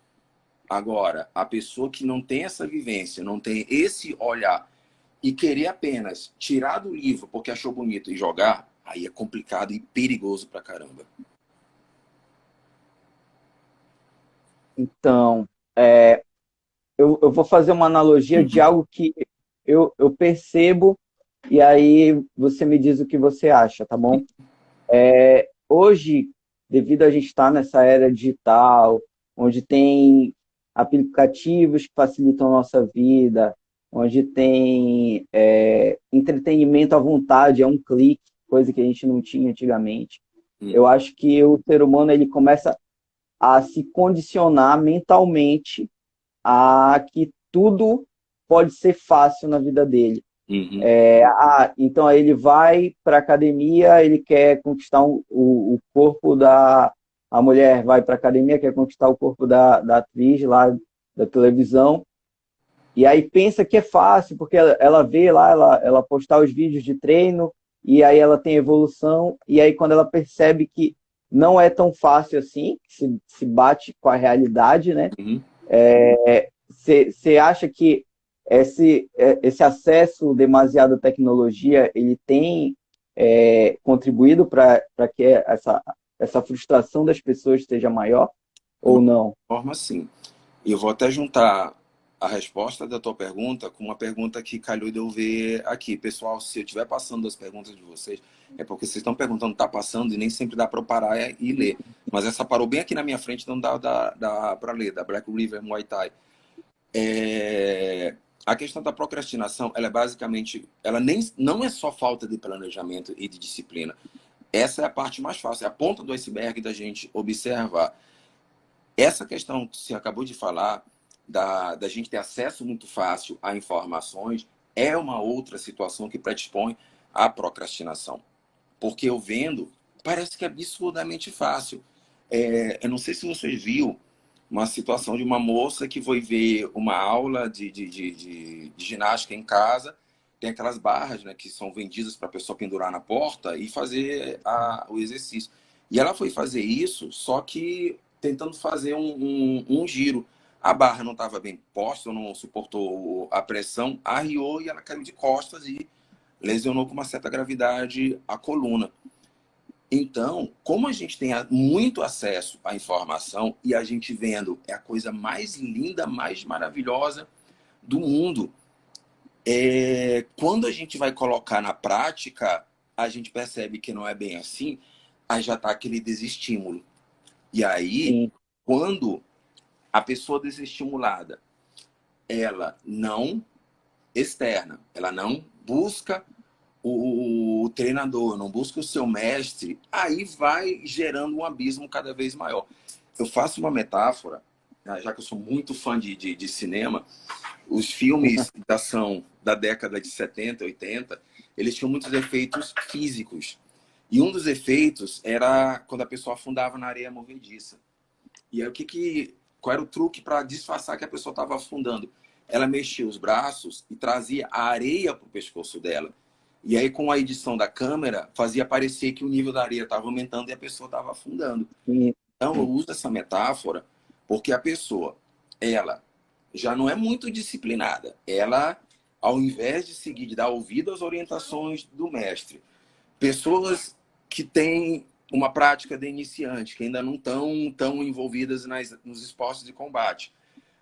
Agora, a pessoa que não tem essa vivência, não tem esse olhar e querer apenas tirar do livro porque achou bonito e jogar, aí é complicado e perigoso pra caramba.
Então, eu vou fazer uma analogia de
Uhum.
algo que eu percebo e aí você me diz o que você acha, tá bom? Hoje, devido a gente estar nessa era digital, onde tem aplicativos que facilitam a nossa vida, onde tem entretenimento à vontade, é um clique, coisa que a gente não tinha antigamente. Eu
Uhum.
acho que o ser humano ele começa a se condicionar mentalmente a que tudo pode ser fácil na vida dele.
Uhum.
Então aí ele vai para a academia, ele quer conquistar o corpo da. A mulher vai para a academia, quer conquistar o corpo da atriz lá da televisão, e aí pensa que é fácil, porque ela vê lá, ela postar os vídeos de treino, e aí ela tem evolução, e aí quando ela percebe que não é tão fácil assim, que se bate com a realidade, né?
Uhum.
Você acha que esse acesso demasiado à tecnologia ele tem contribuído para que essa frustração das pessoas seja maior
De uma
ou não?
forma, sim. E eu vou até juntar a resposta da tua pergunta com uma pergunta que calhou de eu ver aqui. Pessoal, se eu estiver passando as perguntas de vocês, é porque vocês estão perguntando, está passando, e nem sempre dá para eu parar e ler. Mas essa parou bem aqui na minha frente, não dá para ler, da Black River Muay Thai. A questão da procrastinação, ela é basicamente, ela nem, não é só falta de planejamento e de disciplina. Essa é a parte mais fácil, é a ponta do iceberg da gente observar. Essa questão que você acabou de falar, da gente ter acesso muito fácil a informações, é uma outra situação que predispõe à procrastinação. Porque eu vendo, parece que é absurdamente fácil. Eu não sei se você viu uma situação de uma moça que foi ver uma aula de ginástica em casa. Tem aquelas barras, né, que são vendidas para a pessoa pendurar na porta e fazer o exercício. E ela foi fazer isso, só que tentando fazer um giro. A barra não estava bem posta, não suportou a pressão, arriou e ela caiu de costas e lesionou com uma certa gravidade a coluna. Então, como a gente tem muito acesso à informação e a gente vendo é a coisa mais linda, mais maravilhosa do mundo, quando a gente vai colocar na prática, a gente percebe que não é bem assim, aí já está aquele desestímulo. E aí,
Sim.
quando a pessoa desestimulada, ela não externa, ela não busca o treinador, não busca o seu mestre, aí vai gerando um abismo cada vez maior. Eu faço uma metáfora, já que eu sou muito fã de cinema, os filmes de ação da década de 70, 80, eles tinham muitos efeitos físicos. E um dos efeitos era quando a pessoa afundava na areia movediça. E aí qual era o truque para disfarçar que a pessoa estava afundando? Ela mexia os braços e trazia a areia para o pescoço dela. E aí, com a edição da câmera, fazia parecer que o nível da areia estava aumentando e a pessoa estava afundando.
Sim.
Então, eu uso essa metáfora porque a pessoa, ela já não é muito disciplinada. Ela, ao invés de seguir, de dar ouvido às orientações do mestre, pessoas que têm uma prática de iniciante, que ainda não estão tão envolvidas nos esportes de combate.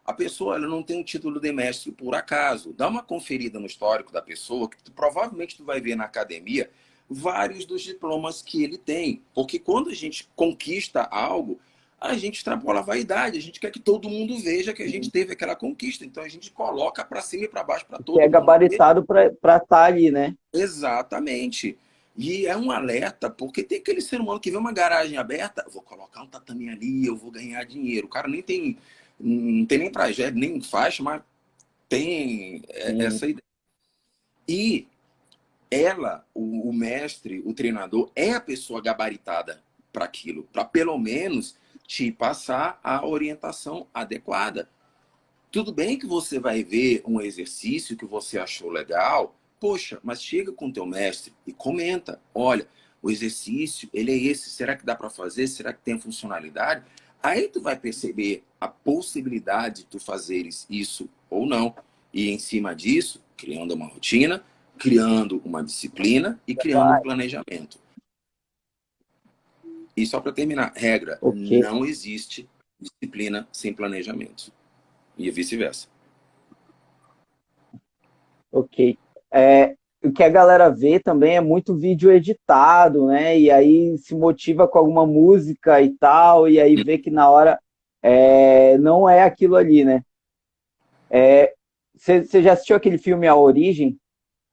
A pessoa ela não tem um título de mestre por acaso. Dá uma conferida no histórico da pessoa, que provavelmente tu vai ver na academia vários dos diplomas que ele tem. Porque quando a gente conquista algo, a gente extrapola a vaidade. A gente quer que todo mundo veja que a gente teve aquela conquista. Então a gente coloca para cima e para baixo para
Que
todo
é
mundo ver.
gabaritado para estar ali, né?
Exatamente. E é um alerta, porque tem aquele ser humano que vê uma garagem aberta, vou colocar um tatame ali, eu vou ganhar dinheiro. O cara nem tem, não tem nem trajeto, nem faixa, mas tem
Sim.
essa ideia. E ela, o mestre, o treinador, é a pessoa gabaritada para aquilo, para pelo menos te passar a orientação adequada. Tudo bem que você vai ver um exercício que você achou legal, poxa, mas chega com o teu mestre e comenta, olha, o exercício, ele é esse, será que dá para fazer? Será que tem funcionalidade? Aí tu vai perceber a possibilidade de tu fazeres isso ou não. E em cima disso, criando uma rotina, criando uma disciplina e criando um planejamento. E só para terminar, regra,
Ok.
não existe disciplina sem planejamento. E vice-versa.
Ok. O que a galera vê também é muito vídeo editado, né? E aí se motiva com alguma música e tal, e aí vê que na hora não é aquilo ali, né? Você já assistiu aquele filme A Origem,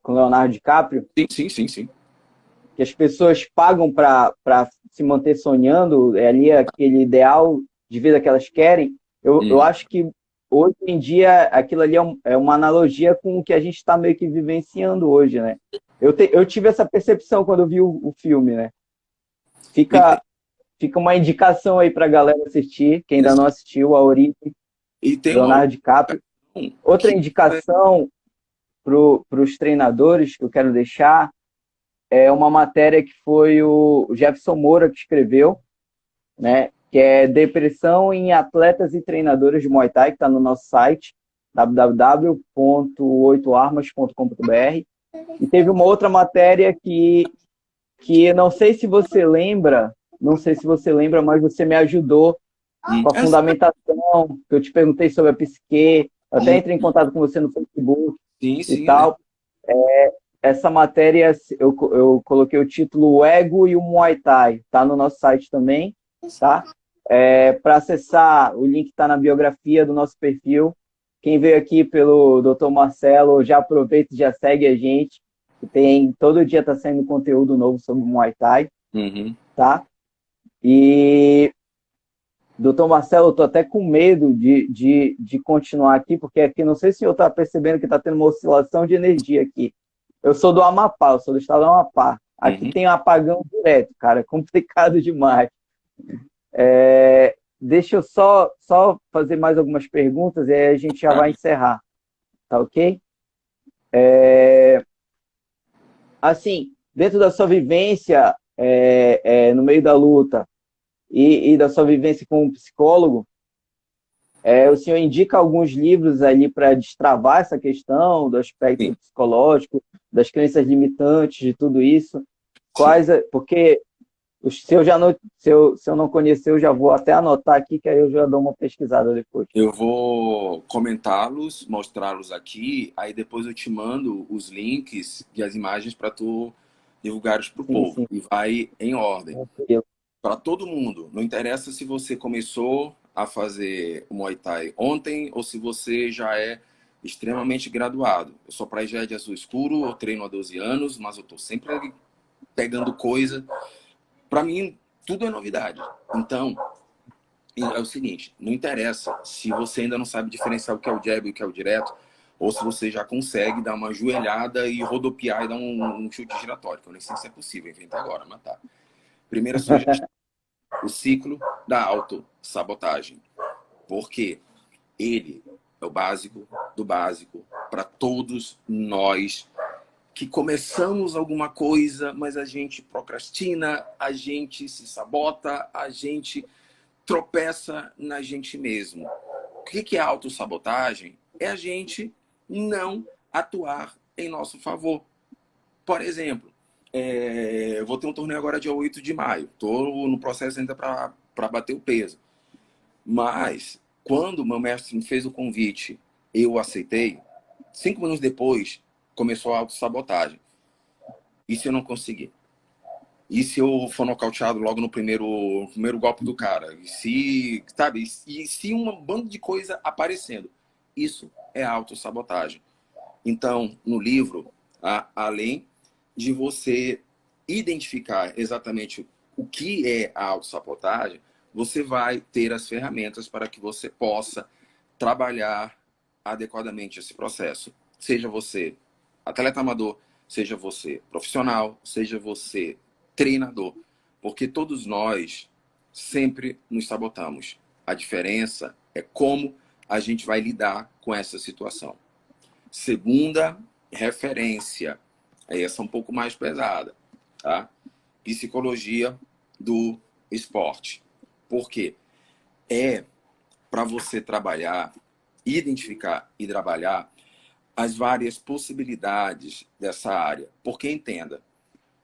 com Leonardo DiCaprio?
Sim, sim, sim, sim.
Que as pessoas pagam para se manter sonhando, é ali aquele ideal de vida que elas querem. Eu acho que hoje em dia aquilo ali é uma analogia com o que a gente está meio que vivenciando hoje, né? Eu tive essa percepção quando eu vi o filme, né?
E,
Fica uma indicação aí para a galera assistir, quem ainda não assistiu, A Origem,
e tem uma
Leonardo
outra
DiCaprio. Outra
que
indicação para os treinadores que eu quero deixar é uma matéria que foi o Jefferson Moura que escreveu, né? Que é Depressão em Atletas e Treinadores de Muay Thai, que está no nosso site, www.oitoarmas.com.br. E teve uma outra matéria que não sei se você lembra, mas você me ajudou com a
essa,
fundamentação, que eu te perguntei sobre a psique, eu até entrei em contato com você no Facebook
sim,
e
sim, eu lembro.
tal. Essa matéria, eu coloquei o título O Ego e o Muay Thai, tá no nosso site também, tá? Para acessar, o link está na biografia do nosso perfil. Quem veio aqui pelo Dr. Marcelo, já aproveita e já segue a gente, que tem, todo dia está saindo conteúdo novo sobre o Muay Thai,
Uhum.
tá? E, Dr. Marcelo, eu tô até com medo de continuar aqui, porque aqui, não sei se o senhor está percebendo que está tendo uma oscilação de energia aqui. Eu sou do Amapá, eu sou do estado do Amapá. Aqui
Uhum.
tem apagão direto, cara, é complicado demais. Deixa eu só fazer mais algumas perguntas e aí a gente já
Tá.
vai encerrar, tá ok? Assim, dentro da sua vivência no meio da luta e da sua vivência como psicólogo, o senhor indica alguns livros ali para destravar essa questão do
Sim,
aspecto psicológico, das crenças limitantes, de tudo isso?
sim.
Porque se eu não conhecer, eu já vou até anotar aqui, que aí eu já dou uma pesquisada depois.
Eu vou comentá-los, mostrá-los aqui, aí depois eu te mando os links e as imagens para tu divulgares para o
Sim,
povo.
sim,
E vai em ordem.
tranquilo.
Para todo mundo. Não interessa se você começou a fazer o Muay Thai ontem ou se você já é extremamente graduado. Eu sou praia de azul escuro, eu treino há 12 anos, mas eu estou sempre ali pegando coisa. Para mim, tudo é novidade. Então, é o seguinte, não interessa se você ainda não sabe diferenciar o que é o jab e o que é o direto, ou se você já consegue dar uma joelhada e rodopiar e dar um chute giratório, que eu nem sei se é possível inventar agora, mas tá. Primeira sugestão, o ciclo da autossabotagem. Porque ele é o básico do básico para todos nós que começamos alguma coisa, mas a gente procrastina, a gente se sabota, a gente tropeça na gente mesmo. O que é autossabotagem? É a gente não atuar em nosso favor. Por exemplo, eu vou ter um torneio agora dia 8 de maio. Estou no processo ainda para bater o peso. Mas, quando meu mestre me fez o convite, eu aceitei. 5 minutos depois, começou a autossabotagem. E se eu não conseguir? E se eu for nocauteado logo no primeiro golpe do cara? E se, sabe? E se um bando de coisa aparecendo? Isso é autossabotagem. Então, no livro, além de você identificar exatamente o que é a autossabotagem, você vai ter as ferramentas para que você possa trabalhar adequadamente esse processo. Seja você atleta amador, seja você profissional, seja você treinador, porque todos nós sempre nos sabotamos. A diferença é como a gente vai lidar com essa situação. Segunda referência, essa é um pouco mais pesada, tá? Psicologia do esporte. Por quê? É para você trabalhar, identificar e trabalhar as várias possibilidades dessa área. Porque entenda,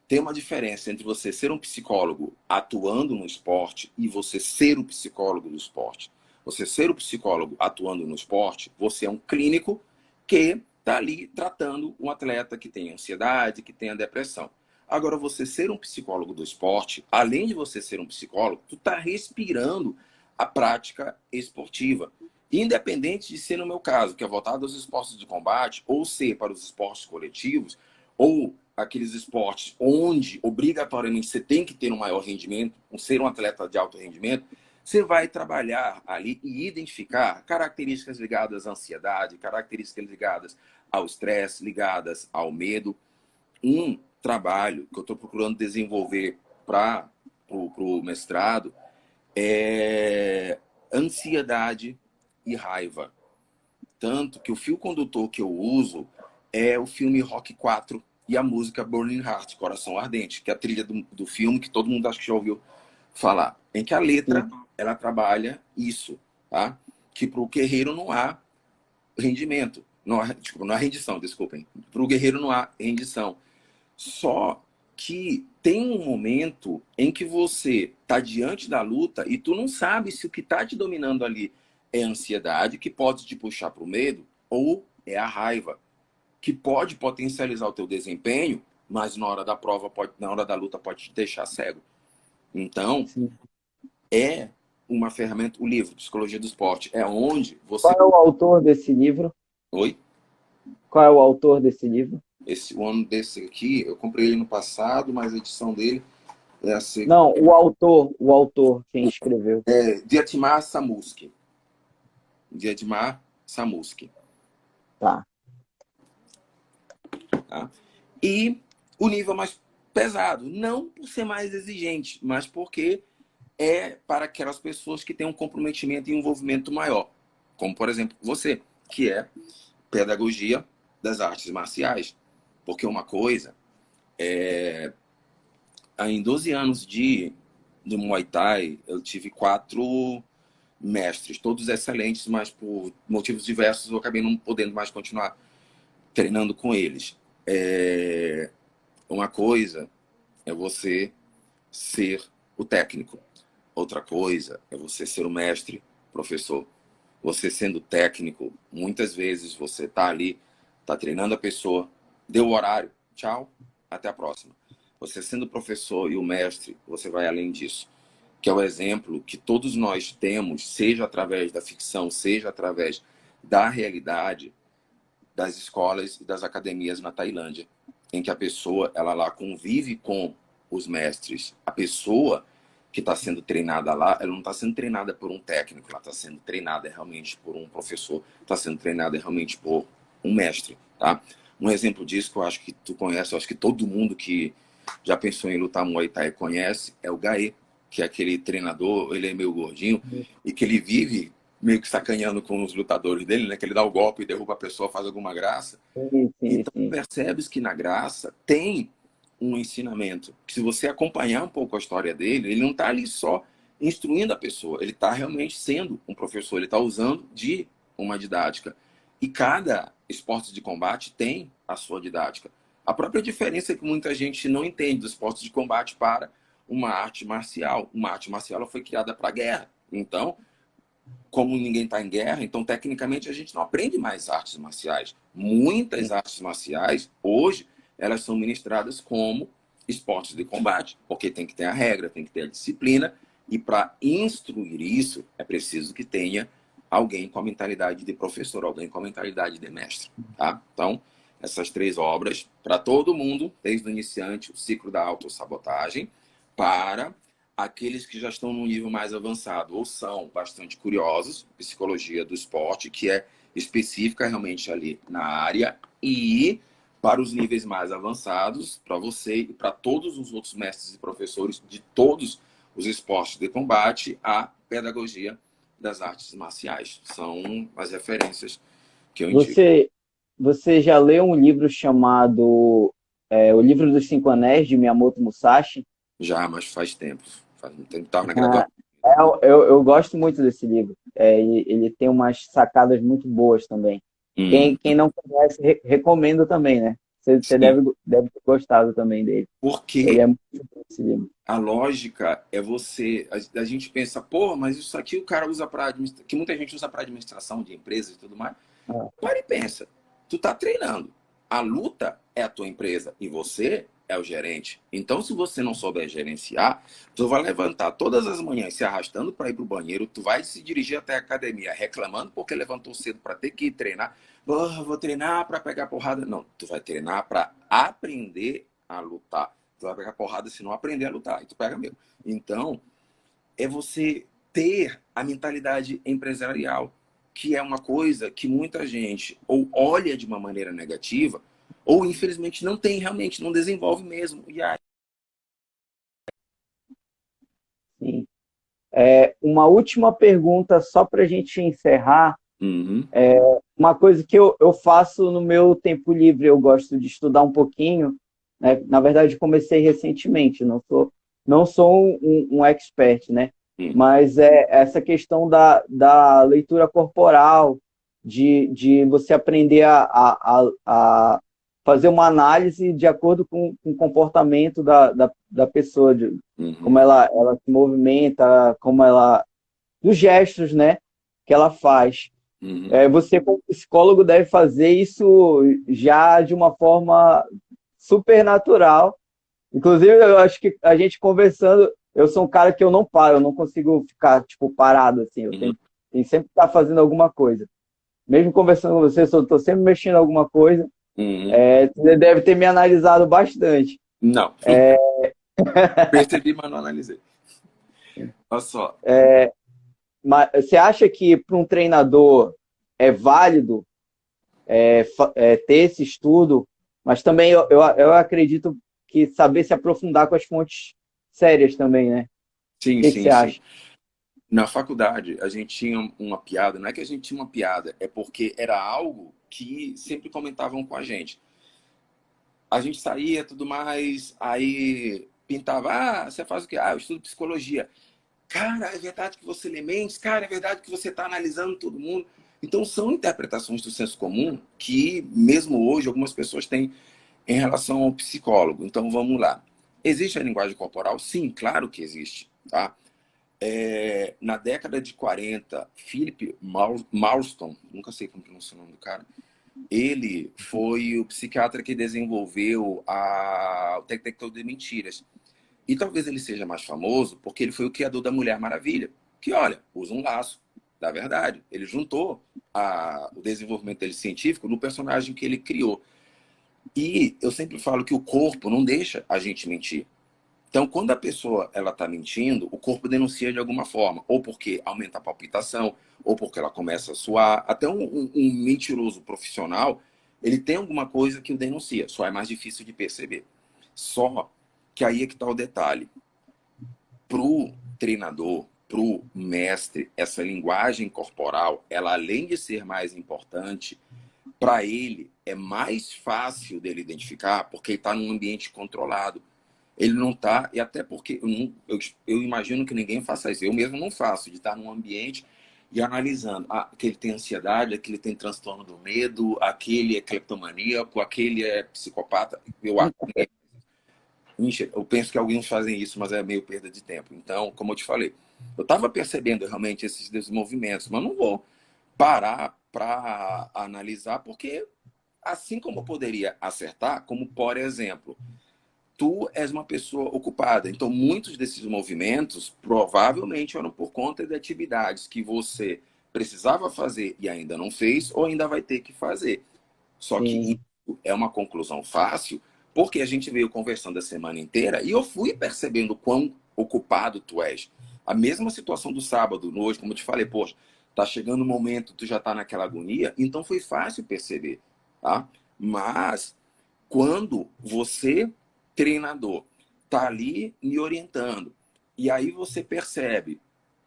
tem uma diferença entre você ser um psicólogo atuando no esporte e você ser o psicólogo do esporte. Você ser o psicólogo atuando no esporte, você é um clínico que está ali tratando um atleta que tem ansiedade, que tem a depressão. Agora, você ser um psicólogo do esporte, além de você ser um psicólogo, tu está respirando a prática esportiva. Independente de ser no meu caso, que é voltado aos esportes de combate, ou ser para os esportes coletivos, ou aqueles esportes onde obrigatoriamente você tem que ter um maior rendimento, ser um atleta de alto rendimento, você vai trabalhar ali e identificar características ligadas à ansiedade, características ligadas ao estresse, ligadas ao medo. Um trabalho que eu estou procurando desenvolver para o mestrado é ansiedade e raiva. Tanto que o fio condutor que eu uso é o filme Rock 4 e a música Burning Heart, Coração Ardente, que é a trilha do filme que todo mundo acho que já ouviu falar. Em que a
Sim.
letra, ela trabalha isso, tá? Que para o guerreiro não há rendimento. Não há rendição, desculpem. Para o guerreiro não há rendição. Só que tem um momento em que você está diante da luta e tu não sabe se o que está te dominando ali é a ansiedade, que pode te puxar para o medo, ou é a raiva, que pode potencializar o teu desempenho, mas na hora da prova, na hora da luta, pode te deixar cego. Então,
Sim.
é uma ferramenta, o livro Psicologia do Esporte, é onde
Qual
você...
é o autor desse livro?
Oi?
Qual é o autor desse livro?
Esse ano desse aqui, eu comprei ele no passado, mas a edição dele é a
Não, o autor, quem escreveu.
Dietmar Samuski. Dietmar Samuski.
Tá.
Tá? E o nível mais pesado. Não por ser mais exigente, mas porque é para aquelas pessoas que têm um comprometimento e um envolvimento maior. Como, por exemplo, você, que é pedagogia das artes marciais. Porque uma coisa em 12 anos de Muay Thai, eu tive 4 mestres, todos excelentes, mas por motivos diversos eu acabei não podendo mais continuar treinando com eles. Uma coisa é você ser o técnico. Outra coisa é você ser o mestre, professor. Você sendo técnico, muitas vezes você está ali, está treinando a pessoa, deu o horário, tchau, até a próxima. Você sendo o professor e o mestre, você vai além disso. Que é o exemplo que todos nós temos, seja através da ficção, seja através da realidade das escolas e das academias na Tailândia, em que a pessoa, ela lá convive com os mestres. A pessoa que está sendo treinada lá, ela não está sendo treinada por um técnico, ela está sendo treinada realmente por um professor, está sendo treinada realmente por um mestre, tá? Um exemplo disso que eu acho que tu conhece, eu acho que todo mundo que já pensou em lutar Muay Thai conhece, é o Gaê, que é aquele treinador, ele é meio gordinho, e que ele vive meio que sacaneando com os lutadores dele, né? Que ele dá o golpe e derruba a pessoa, faz alguma graça.
Sim, sim,
Então,
sim.
percebes que na graça tem um ensinamento. Que se você acompanhar um pouco a história dele, ele não está ali só instruindo a pessoa, ele está realmente sendo um professor, ele está usando de uma didática. E cada esporte de combate tem a sua didática. A própria diferença é que muita gente não entende dos esportes de combate para uma arte marcial. Uma arte marcial ela foi criada para a guerra. Então, como ninguém está em guerra, então tecnicamente a gente não aprende mais artes marciais. Muitas artes marciais, hoje, elas são ministradas como esportes de combate, porque tem que ter a regra, tem que ter a disciplina, e para instruir isso, é preciso que tenha alguém com a mentalidade de professor, alguém com a mentalidade de mestre. Tá? Então, essas 3 obras, para todo mundo, desde o iniciante, o ciclo da autossabotagem, para aqueles que já estão num nível mais avançado ou são bastante curiosos, psicologia do esporte, que é específica realmente ali na área, e para os níveis mais avançados, para você e para todos os outros mestres e professores de todos os esportes de combate, a pedagogia das artes marciais. São as referências que eu indico.
Você já leu um livro chamado O Livro dos Cinco Anéis, de Miyamoto Musashi?
Já, mas faz tempo. Faz um tempo que estava na graduação.
Eu gosto muito desse livro. Ele tem umas sacadas muito boas também. Quem não conhece, recomendo também, né? Você
Sim,
deve ter gostado também dele. Ele
porque
é muito bom esse livro.
a lógica é você. A gente pensa, pô, mas isso aqui o cara usa para que muita gente usa para administração de empresas e tudo mais.
Ah,
Para e pensa. Tu tá treinando. A luta é a tua empresa e você é o gerente. Então, se você não souber gerenciar, tu vai levantar todas as manhãs se arrastando para ir pro banheiro, tu vai se dirigir até a academia reclamando porque levantou cedo para ter que ir treinar. Oh, vou treinar para pegar porrada. Não, tu vai treinar para aprender a lutar. Tu vai pegar porrada se não aprender a lutar. E tu pega mesmo. Então, é você ter a mentalidade empresarial, que é uma coisa que muita gente ou olha de uma maneira negativa, ou infelizmente não tem realmente, não desenvolve mesmo. E aí,
sim. Uma última pergunta, só para a gente encerrar.
uhum,
Uma coisa que eu faço no meu tempo livre, eu gosto de estudar um pouquinho, né? Na verdade, comecei recentemente, não sou um expert, né?
uhum,
Mas é essa questão da leitura corporal, de você aprender a fazer uma análise de acordo com o comportamento da pessoa, de como
uhum,
ela se movimenta, dos gestos, né, que ela faz.
uhum.
Você, como psicólogo, deve fazer isso já de uma forma super natural. Inclusive, eu acho que a gente conversando, eu sou um cara que eu não paro, eu não consigo ficar, tipo, parado, assim.
Uhum.
Tenho sempre que estar fazendo alguma coisa. Mesmo conversando com você, eu estou sempre mexendo em alguma coisa.
Uhum.
Você deve ter me analisado bastante.
Não. Percebi, mas não analisei. Olha só.
Mas você acha que para um treinador é válido ter esse estudo? Mas também eu acredito que saber se aprofundar com as fontes sérias também, né? O
Sim,
que que você
sim, sim.
acha?
Na faculdade, a gente tinha uma piada, não é que a gente tinha uma piada, é porque era algo que sempre comentavam com a gente. A gente saía, tudo mais, aí pintava, você faz o quê? Eu estudo psicologia. Cara, é verdade que você lê mentes? Cara, é verdade que você está analisando todo mundo? Então, são interpretações do senso comum que, mesmo hoje, algumas pessoas têm em relação ao psicólogo. Então, vamos lá. Existe a linguagem corporal? Sim, claro que existe. Tá? Na década de 40, Philip Marston, nunca sei como pronunciar o nome do cara, ele foi o psiquiatra que desenvolveu o detector de mentiras. E talvez ele seja mais famoso porque ele foi o criador da Mulher Maravilha, que, olha, usa um laço da verdade. Ele juntou o desenvolvimento dele científico no personagem que ele criou. E eu sempre falo que o corpo não deixa a gente mentir. Então, quando a pessoa ela está mentindo, o corpo denuncia de alguma forma, ou porque aumenta a palpitação, ou porque ela começa a suar. Até um mentiroso profissional, ele tem alguma coisa que o denuncia, só é mais difícil de perceber. Só que aí é que está o detalhe. Para o treinador, para o mestre, essa linguagem corporal, ela além de ser mais importante, para ele é mais fácil dele identificar, porque ele está num ambiente controlado. Ele não está, e até porque eu imagino que ninguém faça isso. Eu mesmo não faço, de estar num ambiente e analisando. Aquele tem ansiedade, aquele tem transtorno do medo, aquele é cleptomaníaco, aquele é psicopata. Eu penso que alguns fazem isso, mas é meio perda de tempo. Então, como eu te falei, eu estava percebendo realmente esses desenvolvimentos, mas não vou parar para analisar, porque assim como eu poderia acertar, como por exemplo, tu és uma pessoa ocupada. Então, muitos desses movimentos provavelmente eram por conta de atividades que você precisava fazer e ainda não fez, ou ainda vai ter que fazer. Só que
Sim.
isso é uma conclusão fácil, porque a gente veio conversando a semana inteira e eu fui percebendo quão ocupado tu és. A mesma situação do sábado, hoje, como eu te falei, poxa, tá chegando o momento, tu já tá naquela agonia, então foi fácil perceber, tá? Mas quando você, treinador, tá ali me orientando, e aí você percebe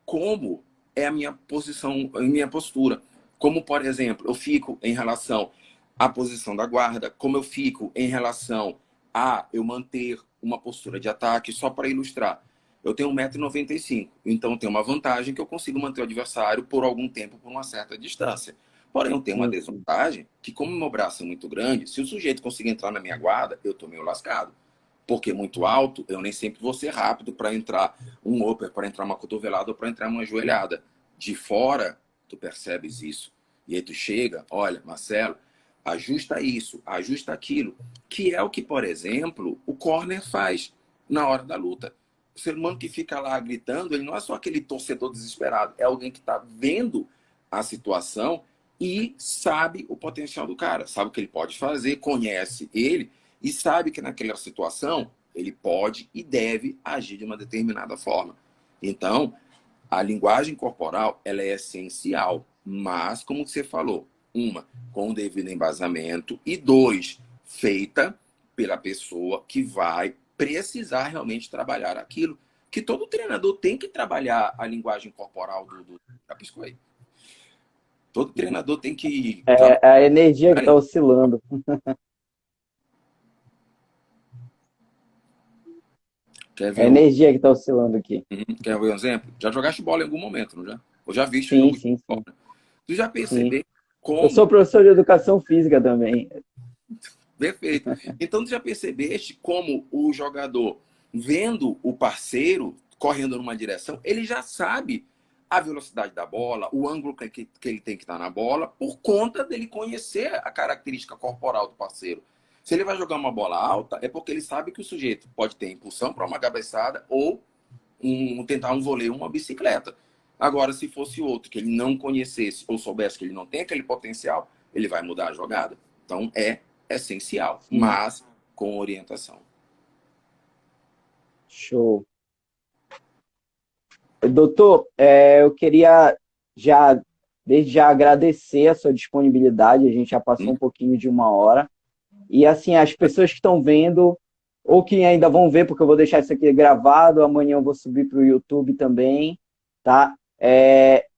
como é a minha posição, a minha postura. Como, por exemplo, eu fico em relação à posição da guarda, como eu fico em relação a eu manter uma postura de ataque, só para ilustrar. Eu tenho 1,95 m, então tem uma vantagem que eu consigo manter o adversário por algum tempo, por uma certa distância. Porém, eu tenho uma
Sim.
desvantagem que, como meu braço é muito grande, se o sujeito conseguir entrar na minha guarda, eu tô meio lascado. Porque muito alto, eu nem sempre vou ser rápido para entrar um upper, para entrar uma cotovelada ou para entrar uma joelhada. De fora, tu percebes isso. E aí tu chega, olha, Marcelo, ajusta isso, ajusta aquilo. Que é o que, por exemplo, o corner faz na hora da luta. O ser humano que fica lá gritando, ele não é só aquele torcedor desesperado, é alguém que está vendo a situação e sabe o potencial do cara, sabe o que ele pode fazer, conhece ele e sabe que naquela situação ele pode e deve agir de uma determinada forma. Então, a linguagem corporal ela é essencial, mas, como você falou, uma, com o devido embasamento, e dois, feita pela pessoa que vai precisar realmente trabalhar aquilo. Que todo treinador tem que trabalhar a linguagem corporal da psicoe. Todo treinador tem que trabalhar.
É a energia que está oscilando.
Quer
É a
ver
energia que está oscilando aqui.
quer ver um exemplo? Já jogaste bola em algum momento, não já? Ou já viste
Sim,
jogo de
sim, sim,
bola? Tu já
sim.
percebeu
Eu sou
como.
professor de educação física também.
Perfeito. Então, tu já percebeste como o jogador, vendo o parceiro correndo numa direção, ele já sabe a velocidade da bola, o ângulo que ele tem que estar na bola, por conta dele conhecer a característica corporal do parceiro. Se ele vai jogar uma bola alta, é porque ele sabe que o sujeito pode ter impulsão para uma cabeçada ou tentar um voleio, uma bicicleta. Agora, se fosse outro que ele não conhecesse ou soubesse que ele não tem aquele potencial, ele vai mudar a jogada. Então, é essencial,
Sim,
mas com orientação.
show. Doutor, eu queria já, desde já agradecer a sua disponibilidade. A gente já passou um pouquinho de uma hora. E assim, as pessoas que estão vendo, ou que ainda vão ver, porque eu vou deixar isso aqui gravado, amanhã eu vou subir para o YouTube também, tá?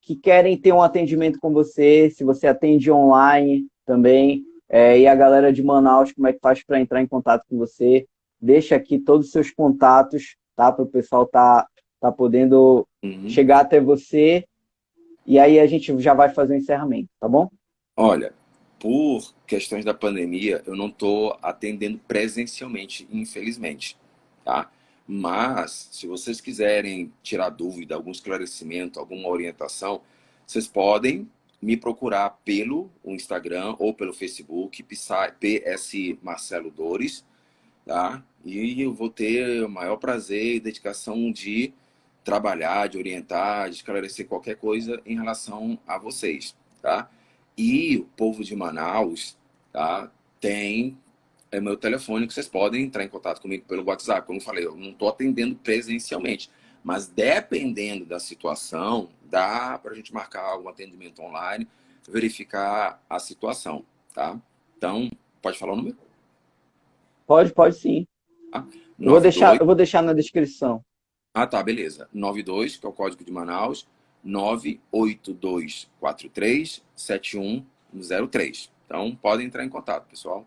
Que querem ter um atendimento com você, se você atende online também, e a galera de Manaus, como é que faz para entrar em contato com você? Deixa aqui todos os seus contatos, tá? Para o pessoal tá podendo
Uhum.
chegar até você, e aí a gente já vai fazer o encerramento, tá bom?
Olha, por questões da pandemia, eu não estou atendendo presencialmente, infelizmente, tá? Mas, se vocês quiserem tirar dúvida, algum esclarecimento, alguma orientação, vocês podem me procurar pelo Instagram ou pelo Facebook, PS Marcelo Dores, tá? E eu vou ter o maior prazer e dedicação de trabalhar, de orientar, de esclarecer qualquer coisa em relação a vocês, tá? E o povo de Manaus, tá? Tem meu telefone que vocês podem entrar em contato comigo pelo WhatsApp. Como eu falei, eu não estou atendendo presencialmente, mas dependendo da situação, dá para a gente marcar algum atendimento online, verificar a situação, tá? Então, pode falar o número?
Pode sim.
Tá?
Eu vou deixar na descrição.
Ah, tá, beleza. 92, que é o código de Manaus, 982437103. Então, podem entrar em contato, pessoal.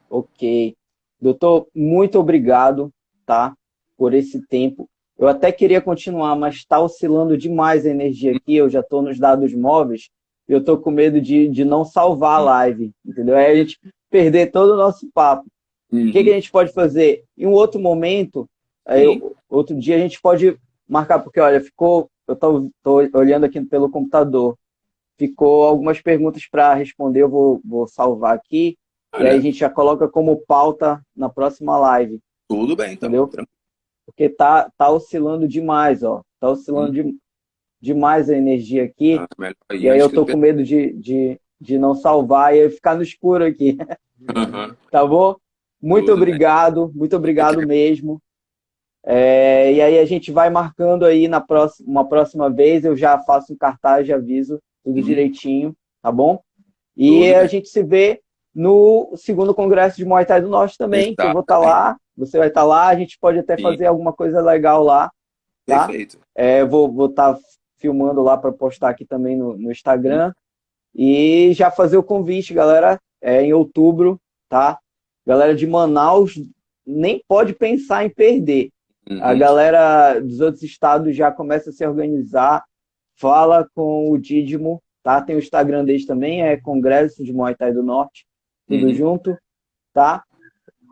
Ok. Doutor, muito obrigado, tá? Por esse tempo. Eu até queria continuar, mas está oscilando demais a energia aqui. Eu já estou nos dados móveis e eu estou com medo de não salvar a live, entendeu? Aí a gente perder todo o nosso papo. O que a
Uhum.
gente pode fazer? Em um outro momento,
Sim.
outro dia a gente pode marcar, porque olha, eu estou olhando aqui pelo computador, ficou algumas perguntas para responder, eu vou salvar aqui, e aí a
Olha,
gente já coloca como pauta na próxima live,
tudo bem, então.
entendeu? Porque tá oscilando demais, ó. Tá oscilando
Hum,
demais a energia aqui,
melhor aí
e aí
antes
eu
que eu
tô com medo de não salvar e aí ficar no escuro aqui,
Uhum.
tá bom?
Tudo bem.
Muito
Eu que
obrigado mesmo. E aí a gente vai marcando aí uma próxima vez, eu já faço um cartaz, já aviso tudo
Uhum.
direitinho, tá bom? E
Tudo
a
bem.
gente se vê no segundo congresso de Muay Thai do Norte também, que eu vou estar
Exatamente.
lá, você vai estar lá, a gente pode até
Sim,
fazer alguma coisa legal lá, tá?
perfeito.
Vou estar filmando lá para postar aqui também no
Uhum.
Instagram. E já fazer o convite, galera, em outubro, tá? Galera de Manaus nem pode pensar em perder. A
Uhum.
galera dos outros estados já começa a se organizar, fala com o Dídimo, tá? Tem o Instagram deles também, é Congresso de Muay Thai do Norte, tudo
Uhum.
junto, tá?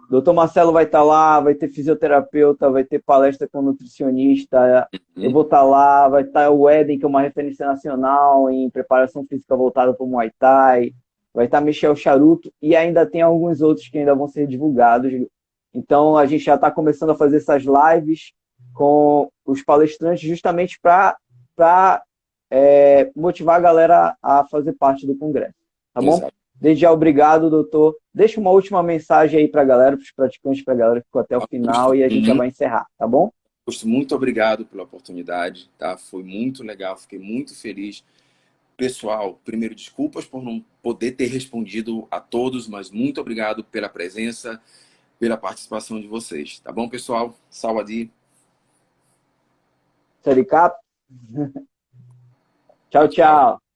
Doutor Marcelo vai estar lá, vai ter fisioterapeuta, vai ter palestra com nutricionista, eu
Uhum.
vou estar lá, vai estar o Eden, que é uma referência nacional em preparação física voltada para o Muay Thai, vai estar Michel Charuto e ainda tem alguns outros que ainda vão ser divulgados. Então a gente já está começando a fazer essas lives com os palestrantes justamente para motivar a galera a fazer parte do congresso, tá bom?
Exato.
Desde já, obrigado, doutor. Deixa uma última mensagem aí para a galera, para os praticantes, para a galera que ficou até o final
Augusto,
e a gente já
uhum.
vai encerrar, tá bom?
Augusto, muito obrigado pela oportunidade, tá? Foi muito legal, fiquei muito feliz. Pessoal, primeiro, desculpas por não poder ter respondido a todos, mas muito obrigado pela presença, pela participação de vocês. Tá bom, pessoal? Saúde.
Saricap. Tchau,
Tchau, tchau.
tchau.